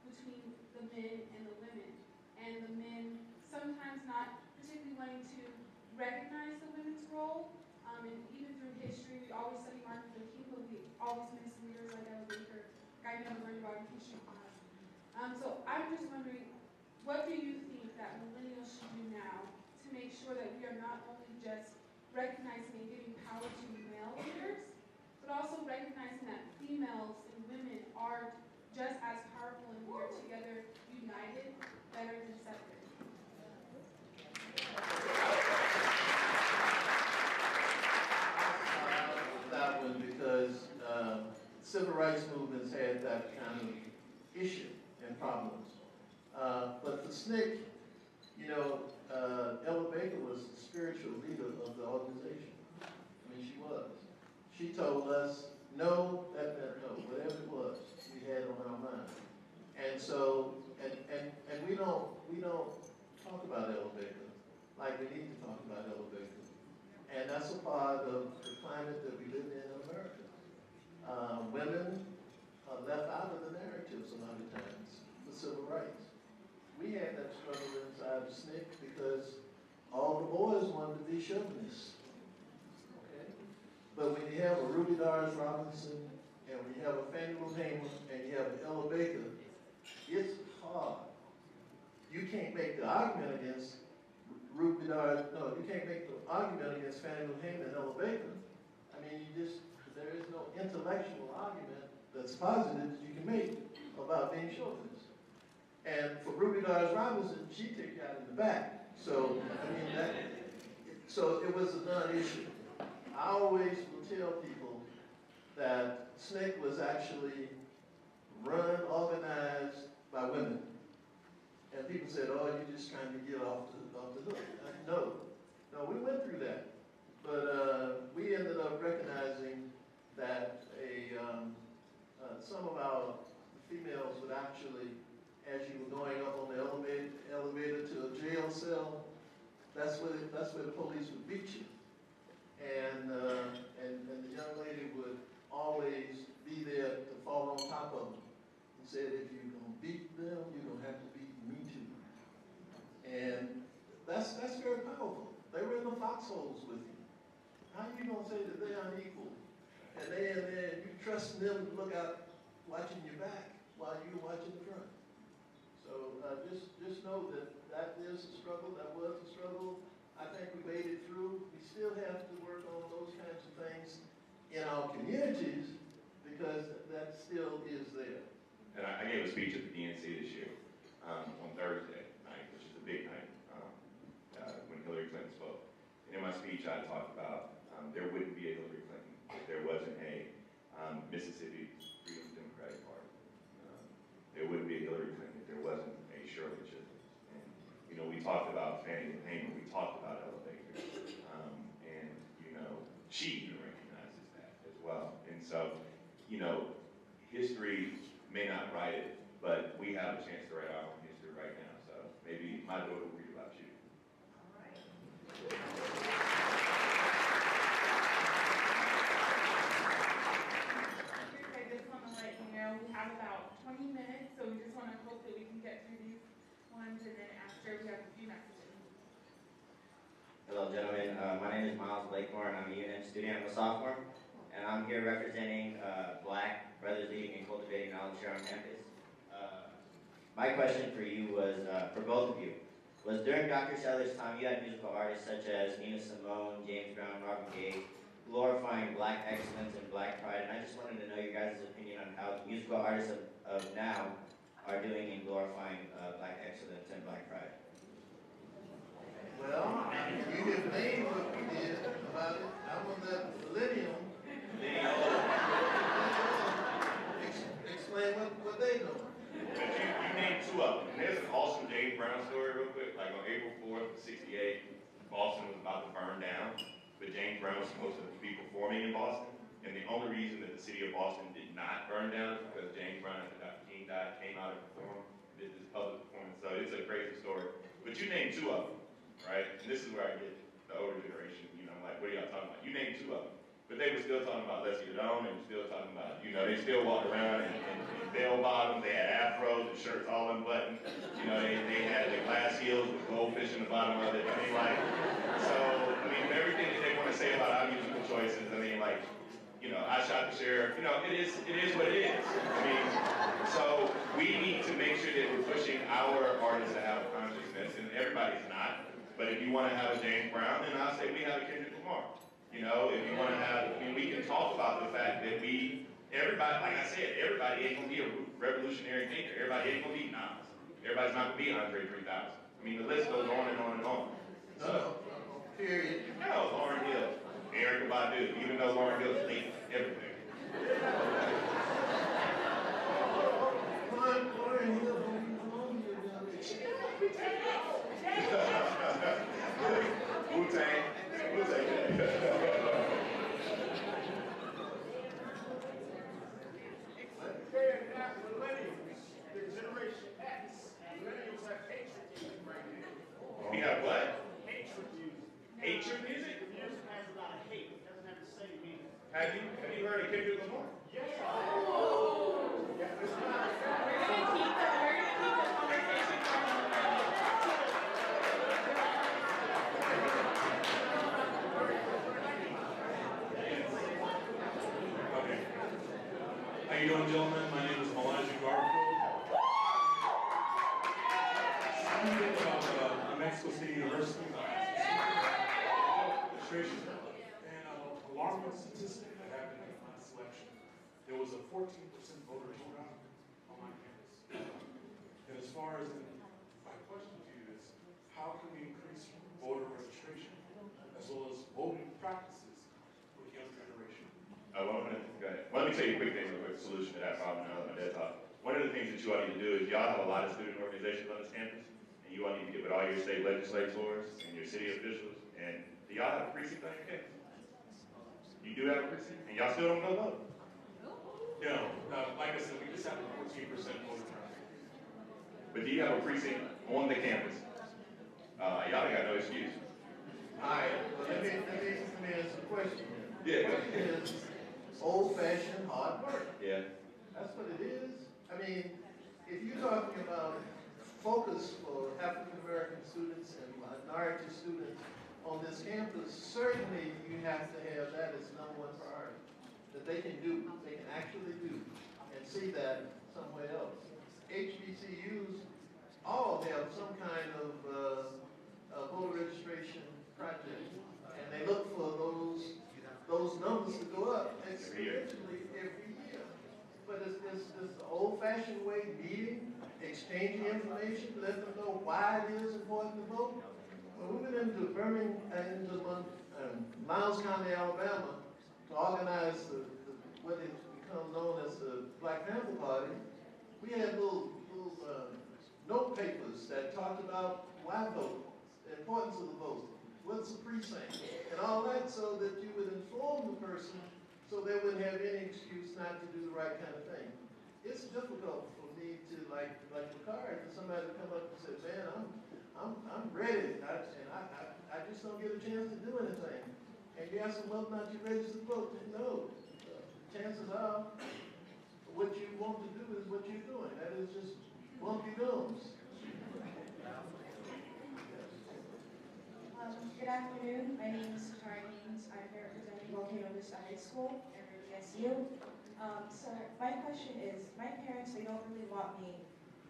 between the men and the women. And the men sometimes not particularly wanting to recognize the women's role. And even through history, we always study Martin Luther King, but we always miss leaders like Ella Baker, guy we never learned about in history class. So I'm just wondering, what do you think that millennials should do now to make sure that we are not only just recognizing and giving power to male leaders, but also recognizing that females and women are just as powerful and we are together united better than separate? That one because civil rights movements had that kind of issue and problems. But for SNCC, you know, Ella Baker was the spiritual leader of the organization. I mean, she was. She told us, no, that meant no, whatever it was, we had on our mind. And so, and we don't talk about Ella Baker like we need to talk about Ella Baker. And that's a part of the climate that we live in America. Women are left out of the narratives a lot of times for civil rights. We had that struggle inside of SNCC because all the boys wanted to be chauvinists. Okay? But when you have a Ruby Dars Robinson, and when you have a Fannie Lou Hamer, and you have an Ella Baker, it's hard. You can't make the argument against Ruby Dars, no, you can't make the argument against Fannie Lou Hamer and Ella Baker. I mean, there is no intellectual argument that's positive that you can make about being chauvinist. And for Ruby Dars Robinson, she took you out in the back. So, I mean, so it was a non-issue. I always will tell people that SNCC was actually run, organized by women. And people said, oh, you're just trying to get off the hook. No, we went through that. But we ended up recognizing that some of our females would actually, as you were going up on the elevator to a jail cell, that's where the police would beat you. And the young lady would always be there to fall on top of them. He said, if you're going to beat them, you're going to have to beat me too. And that's very powerful. They were in the foxholes with you. How are you going to say that they're unequal? And they in there, you trust them to look out, watching your back while you're watching the front. So just know that is a struggle. That was a struggle. I think we made it through. still have to work on those kinds of things in our communities because that still is there. And I gave a speech at the DNC this year on Thursday night, which is a big night, when Hillary Clinton spoke. And in my speech, I talked about there wouldn't be a Hillary Clinton if there wasn't a Mississippi Freedom Democratic Party. There wouldn't be a Hillary Clinton if there wasn't a Shirley Chisholm. And, you know, we talked about Fannie and Payment, we talked about elevators, and, you know, she even recognizes that as well. And so, you know, history may not write it, but we have a chance to write our own history right now. So maybe my daughter will read about you. I just want to let you know we have about 20 minutes, so we just want to hope that we can get through these ones, and then after we have a few messages. Hello, gentlemen. My name is Miles Blakemore, and I'm a UNM student. I'm a sophomore, and I'm here representing Black Brothers Leading and Cultivating Knowledge here on campus. My question for you was, for both of you, was during Dr. Sellers' time, you had musical artists such as Nina Simone, James Brown, Marvin Gaye, glorifying Black excellence and Black pride, and I just wanted to know your guys' opinion on how the musical artists of now are doing in glorifying Black excellence and Black pride. Well, you have named what we did about it. I want that Millennium. Explain what they know. But you named two of them. And there's an awesome James Brown story real quick. Like on April 4th, 68, Boston was about to burn down, but James Brown was supposed to be performing in Boston. And the only reason that the city of Boston did not burn down is because James Brown, after Dr. King died, came out and performed, did this public performance. So it's a crazy story. But you named two of them, right? And this is where I get the older generation, you know, like, what are y'all talking about? You named two of them. But they were still talking about Let's Get It On, and still talking about, you know, they still walked around in bell bottoms, they had afros, the shirts all unbuttoned, you know, they had the glass heels with goldfish in the bottom of it. I mean, like, so, I mean, everything that they want to say about our musical choices, I mean, like, you know, I Shot the Sheriff, you know, it is what it is. I mean, so we need to make sure that we're pushing our artists to have a consciousness, and everybody's not. But if you want to have a James Brown, then I'll say we have a Kendrick Lamar. You know, if you want to have, I mean, we can talk about the fact that everybody, like I said, everybody ain't going to be a revolutionary thinker. Everybody ain't going to be Nas. Everybody's not going to be Andre 3000. I mean, the list goes on and on and on. So, Period. no, Lauryn Hill, Erykah Badu, even though Lauryn Hill is late, everything. Lauryn Hill don't belong here. Wu-Tang. We have what? Hatred music. Hatred music? The music has a lot of hate. It doesn't have the same meaning. Have you heard of Kendrick Lamar? Yes. We're gonna keep the conversation Okay. How you doing, gentlemen? My name is Mobilizing. From Mexico State University, administration, and an alarming statistic that happened in my selection. There was a 14% voter turnout on my campus. And as far as my question to you is, how can we increase voter registration as well as voting practices for the younger generation? Go ahead. Let me tell you a quick thing, a quick solution to that problem. Now that my dad talked. One of the things that you all need to do is y'all have a lot of student organizations on this campus. You all need to get with all your state legislators and your city officials. And do y'all have a precinct on your campus? You do have a precinct? And y'all still don't go vote? No, like I said, we just have a 14% voter turnout. But do you have a precinct on the campus? Y'all ain't got no excuse. All right, well, let me answer the question. Yeah. The question is old-fashioned hard work. Yeah. That's what it is. I mean, if you're talking about focus for African American students and minority students on this campus, certainly you have to have that as number one priority. That they can do, they can actually do, and see that somewhere else. HBCUs all have some kind of voter registration project And they look for those numbers to go up exponentially every year. But it's the old-fashioned way, meeting, exchanging information, letting them know why it is important to vote. When we went into Miles County, Alabama, to organize what has become known as the Black Panther Party, we had little note papers that talked about why vote, the importance of the vote, what's the precinct, and all that, so that you would inform the person so they wouldn't have any excuse not to do the right kind of thing. It's difficult for me to, like Ricard, for somebody to come up and say, man, I'm ready, and I just don't get a chance to do anything. And you ask them whether or not you're ready to vote. No. Chances are, what you want to do is what you're doing. That is just bump your gums. Good afternoon. My name is Tara Haynes. I'm here representing Volcano Vista High School and BSU. So my question is, my parents, they don't really want me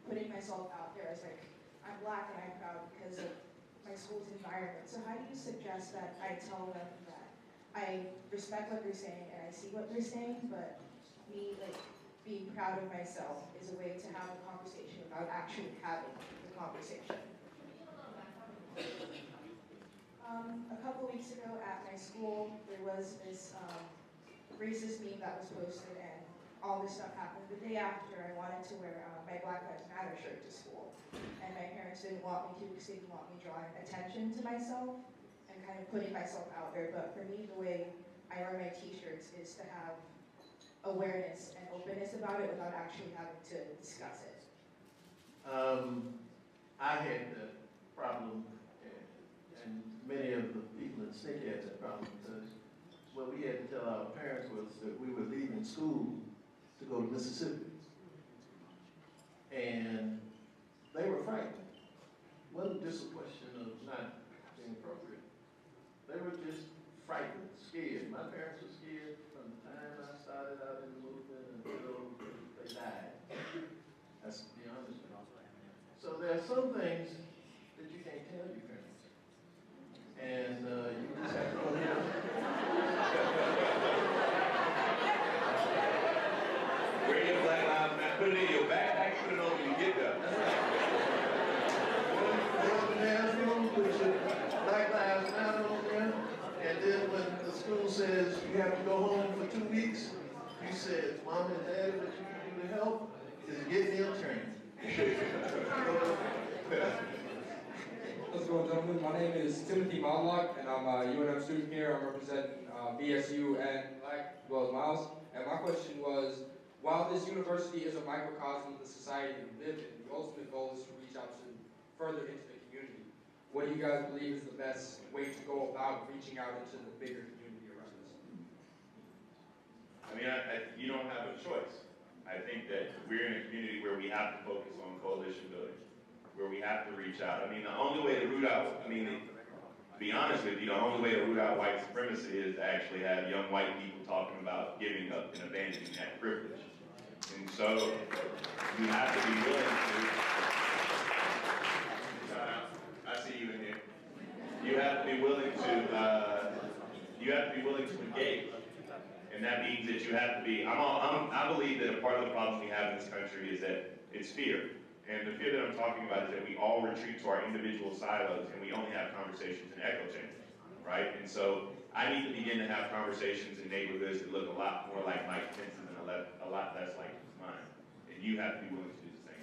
putting myself out there as like, I'm black and I'm proud because of my school's environment. So how do you suggest that I tell them that I respect what they're saying and I see what they're saying, but me like being proud of myself is a way to have a conversation without actually having the conversation? A couple weeks ago at my school, there was this racist meme that was posted, and all this stuff happened. The day after, I wanted to wear my Black Lives Matter shirt to school, and my parents didn't want me to because they didn't want me drawing attention to myself and kind of putting myself out there. But for me, the way I wear my t-shirts is to have awareness and openness about it without actually having to discuss it. I had that problem, and many of the people in SNCC had that problem, because what we had to tell our parents was that we were leaving school to go to Mississippi. And they were frightened. It wasn't just a question of not being appropriate. They were just frightened, scared. My parents were scared from the time I started out in the movement until they died. That's to be honest with you. So there are some things that you can't tell your parents. And you just have to go ahead. Wear your Black Lives Matter, put it in your backpack, put it on when you get there. Put your Black Lives Matter on there, and then when the school says you have to go home for 2 weeks, you said, Mom and Daddy, what you can do to help is get meal trained. How's it going, gentlemen? My name is Timothy Mallock, and I'm a UNM student here. I'm representing BSU and Black, as well as Miles. And my question was, while this university is a microcosm of the society we live in, the ultimate goal is to reach out to further into the community. What do you guys believe is the best way to go about reaching out into the bigger community around us? I mean, you don't have a choice. I think that we're in a community where we have to focus on coalition building, where we have to reach out. I mean, the only way to root out, to be honest with you, the only way to root out white supremacy is to actually have young white people talking about giving up and abandoning that privilege. And so you have to be willing to, I see you in here. You have to be willing to, engage. And that means that you have to be, I believe that a part of the problem we have in this country is that it's fear. And the fear that I'm talking about is that we all retreat to our individual silos and we only have conversations in echo chambers, right? And so I need to begin to have conversations in neighborhoods that look a lot more like Mike Pence's and a lot less like mine. And you have to be willing to do the same.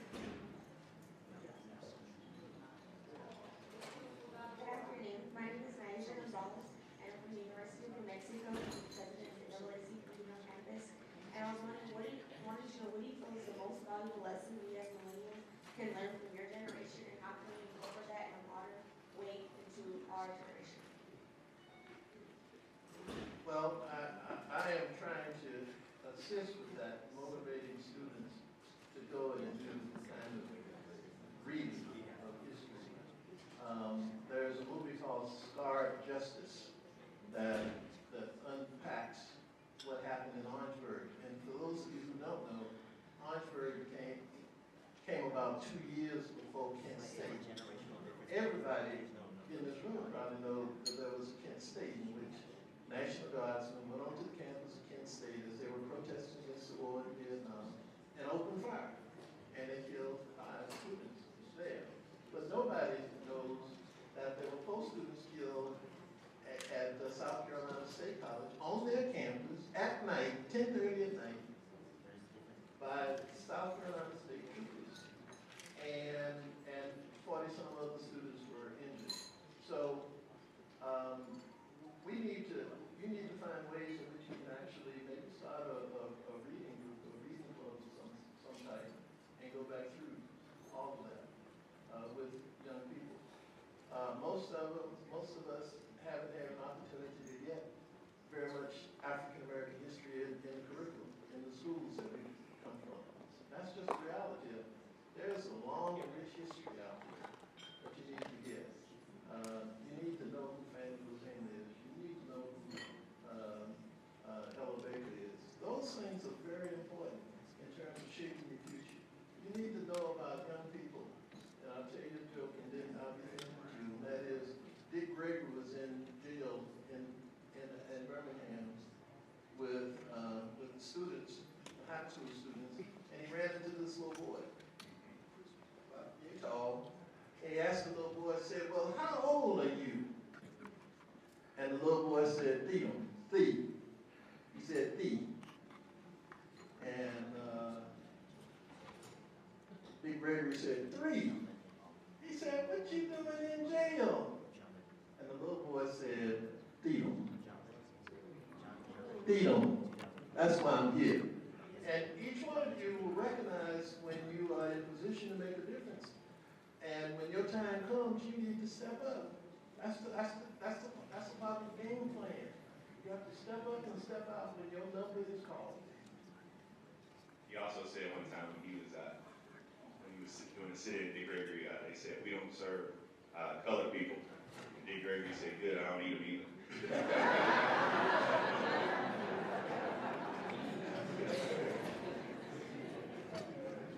Good afternoon. My name is Naisha Gonzalez, and I'm from the University of New Mexico, president of the NAACP on campus. And I was wondering, what do you feel is the most valuable lesson we as millennials can learn from your generation, and how can we incorporate that in a modern way into our generation? Well, I am trying to assist with that, motivating students to go and do kind of reading of history. There's a movie called Scarred Justice that unpacks what happened in Orangeburg. And for those of you who don't know, Orangeburg came about 2 years before Kent State. Everybody in this room probably know that there was a Kent State in which National Guardsmen went onto the campus of Kent State as they were protesting against the war in Vietnam and opened fire. And they killed 5 students there. But nobody knows that there were 4 students killed at the South Carolina State College on their campus at night, 10:30 at night, by South Carolina State troopers. And 40 some other students were injured. So you need to find ways in which you can actually maybe start a reading group or reading club of some type and go back through all of that with young people. Most of us haven't had an opportunity to get very much African American history in the curriculum, in the schools that we come from. That's just the reality of it. There's a long and rich history out there that you need to get. You need to know who Fannie Lou Hamer is. You need to know who Ella Baker is. Those things are very important in terms of shaping your future. You need to know about young people. And I'll tell you a joke, and then I'll be finished with you. And that is, Dick Gregory was in jail in Birmingham with the students, the high school students, and he ran into this little boy. You're tall. And he asked the little boy, said, well, how old are you? And the little boy said, Thee. He said, Thee. And Big Gregory said, 3. He said, what you doing in jail? And the little boy said, Theodore. That's why I'm here. And each one of you will recognize when you are in a position to make a difference. And when your time comes, you need to step up. That's a part of the game plan. You have to step up and step out when your number is called. He also said one time when he was doing a sit-in, Dick Gregory, they said, we don't serve colored people. And Dick Gregory said, good, I don't eat them either.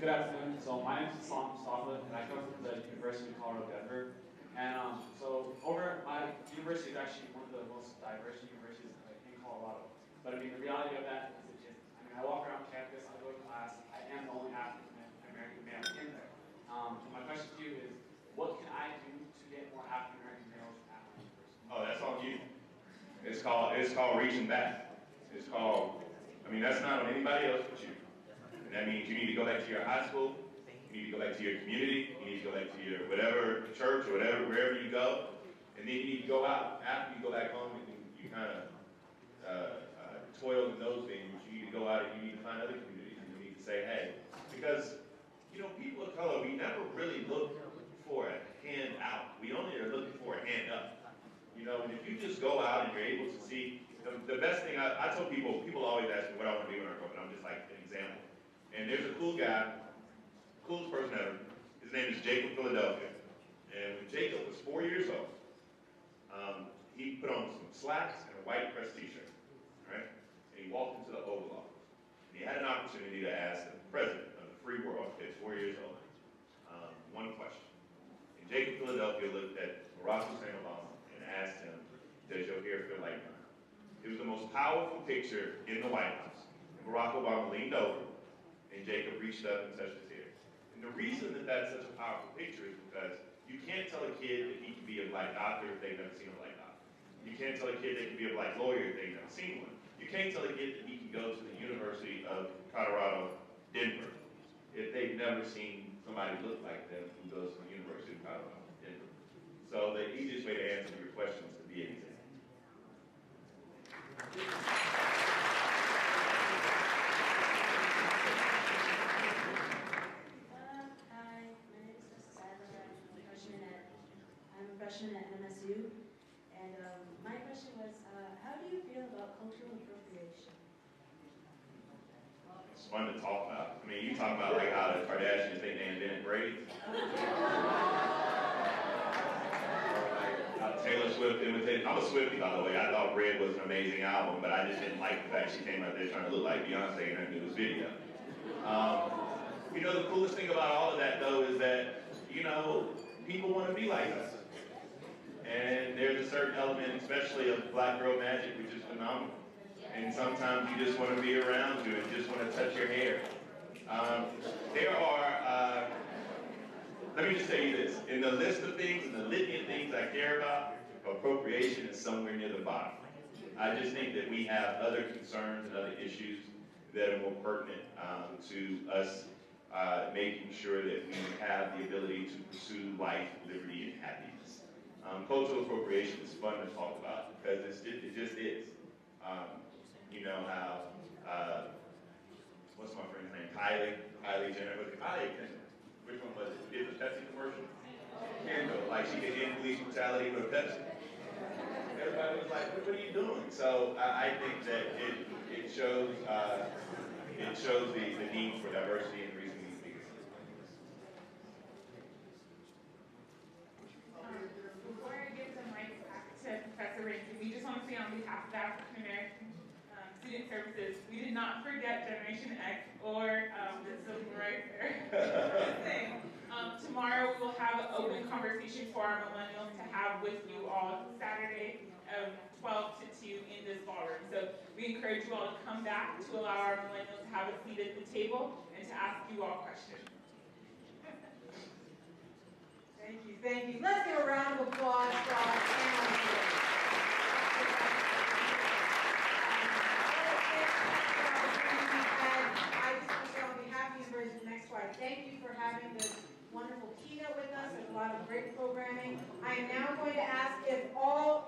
Good afternoon. So my name is Islam Mustafa, and I come from the University of Colorado, Denver. And so over my university is actually one of the most diverse universities in Colorado. But I mean, the reality of that is I walk around campus, I go to class, I am the only African American male in there. My question to you is, what can I do to get more African American males at my university? Oh, that's on you. It's called reaching back. It's called, that's not on anybody else but you. And that means you need to go back to your high school, you need to go back to your community, you need to go back to your whatever church or whatever, wherever you go, and then you need to go out. After you go back home and you kind of toil in those venues, you need to go out and you need to find other communities and you need to say, hey, because people of color, we never really look for a hand out. We only are looking for a hand up. And if you just go out and you're able to see, the best thing I tell people always ask me what I want to be when I grow up, and I'm just like an example. And there's a cool guy, coolest person ever. His name is Jacob Philadelphia. And when Jacob was 4 years old, he put on some slacks and a white press t-shirt, right? And he walked into the Oval Office. And he had an opportunity to ask the president of the free world, at 4 years old, one question. And Jacob Philadelphia looked at Barack Hussein Obama and asked him, does your hair feel like mine? It was the most powerful picture in the White House. And Barack Obama leaned over, and Jacob reached up and touched his hair. And the reason that that's such a powerful picture is because you can't tell a kid that he can be a black doctor if they've never seen a black doctor. You can't tell a kid they can be a black lawyer if they've never seen one. You can't tell a kid that he can go to the University of Colorado, Denver, if they've never seen somebody look like them who goes to the University of Colorado, Denver. So the easiest way to answer your question is to be an example. Freshman at MSU, and my question was, how do you feel about cultural appropriation? It's fun to talk about. You talk about like how the Kardashians think they invented braids. How Taylor Swift imitated. I'm a Swiftie, by the way. I thought Red was an amazing album, but I just didn't like the fact she came out there trying to look like Beyonce in her newest video. The coolest thing about all of that, though, is that, people want to be like us. there's a certain element, especially of black girl magic, which is phenomenal. And sometimes you just want to be around you and just want to touch your hair. There are, let me just tell you this, in the list of things, in the litany of things I care about, appropriation is somewhere near the bottom. I just think that we have other concerns and other issues that are more pertinent to us making sure that we have the ability to pursue life, liberty, and happiness. Cultural appropriation is fun to talk about because it just is. You know how, what's my friend's name? Kylie Jenner. Which one was it? Did the Pepsi commercial? Kendall, like she could end police brutality with a Pepsi. Everybody was like, what are you doing? So I think that it shows the need for diversity and reason we speak. Before I give the mic back to Professor Rankin, we just want to say on behalf of the African American Student Services, we did not forget Generation X or the Civil Rights Era. Tomorrow we will have an open conversation for our millennials to have with you all Saturday 12 to 2 in this ballroom. So we encourage you all to come back to allow our millennials to have a seat at the table and to ask you all questions. Thank you, thank you. Let's give a round of applause for our panelists. I just want to say on behalf of University Next Slide, thank you for having this wonderful keynote with us. There's a lot of great programming. I am now going to ask if all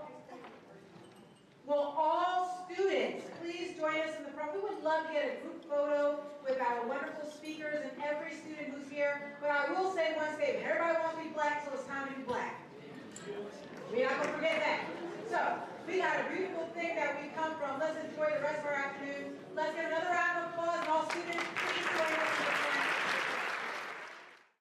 students please join us in the front. We would love to get a group photo with our wonderful speakers and every student who's here. But I will say one statement. Everybody wants to be black, so it's time to be black. We're not going to forget that. So, we got a beautiful thing that we come from. Let's enjoy the rest of our afternoon. Let's get another round of applause, and all students, please join us.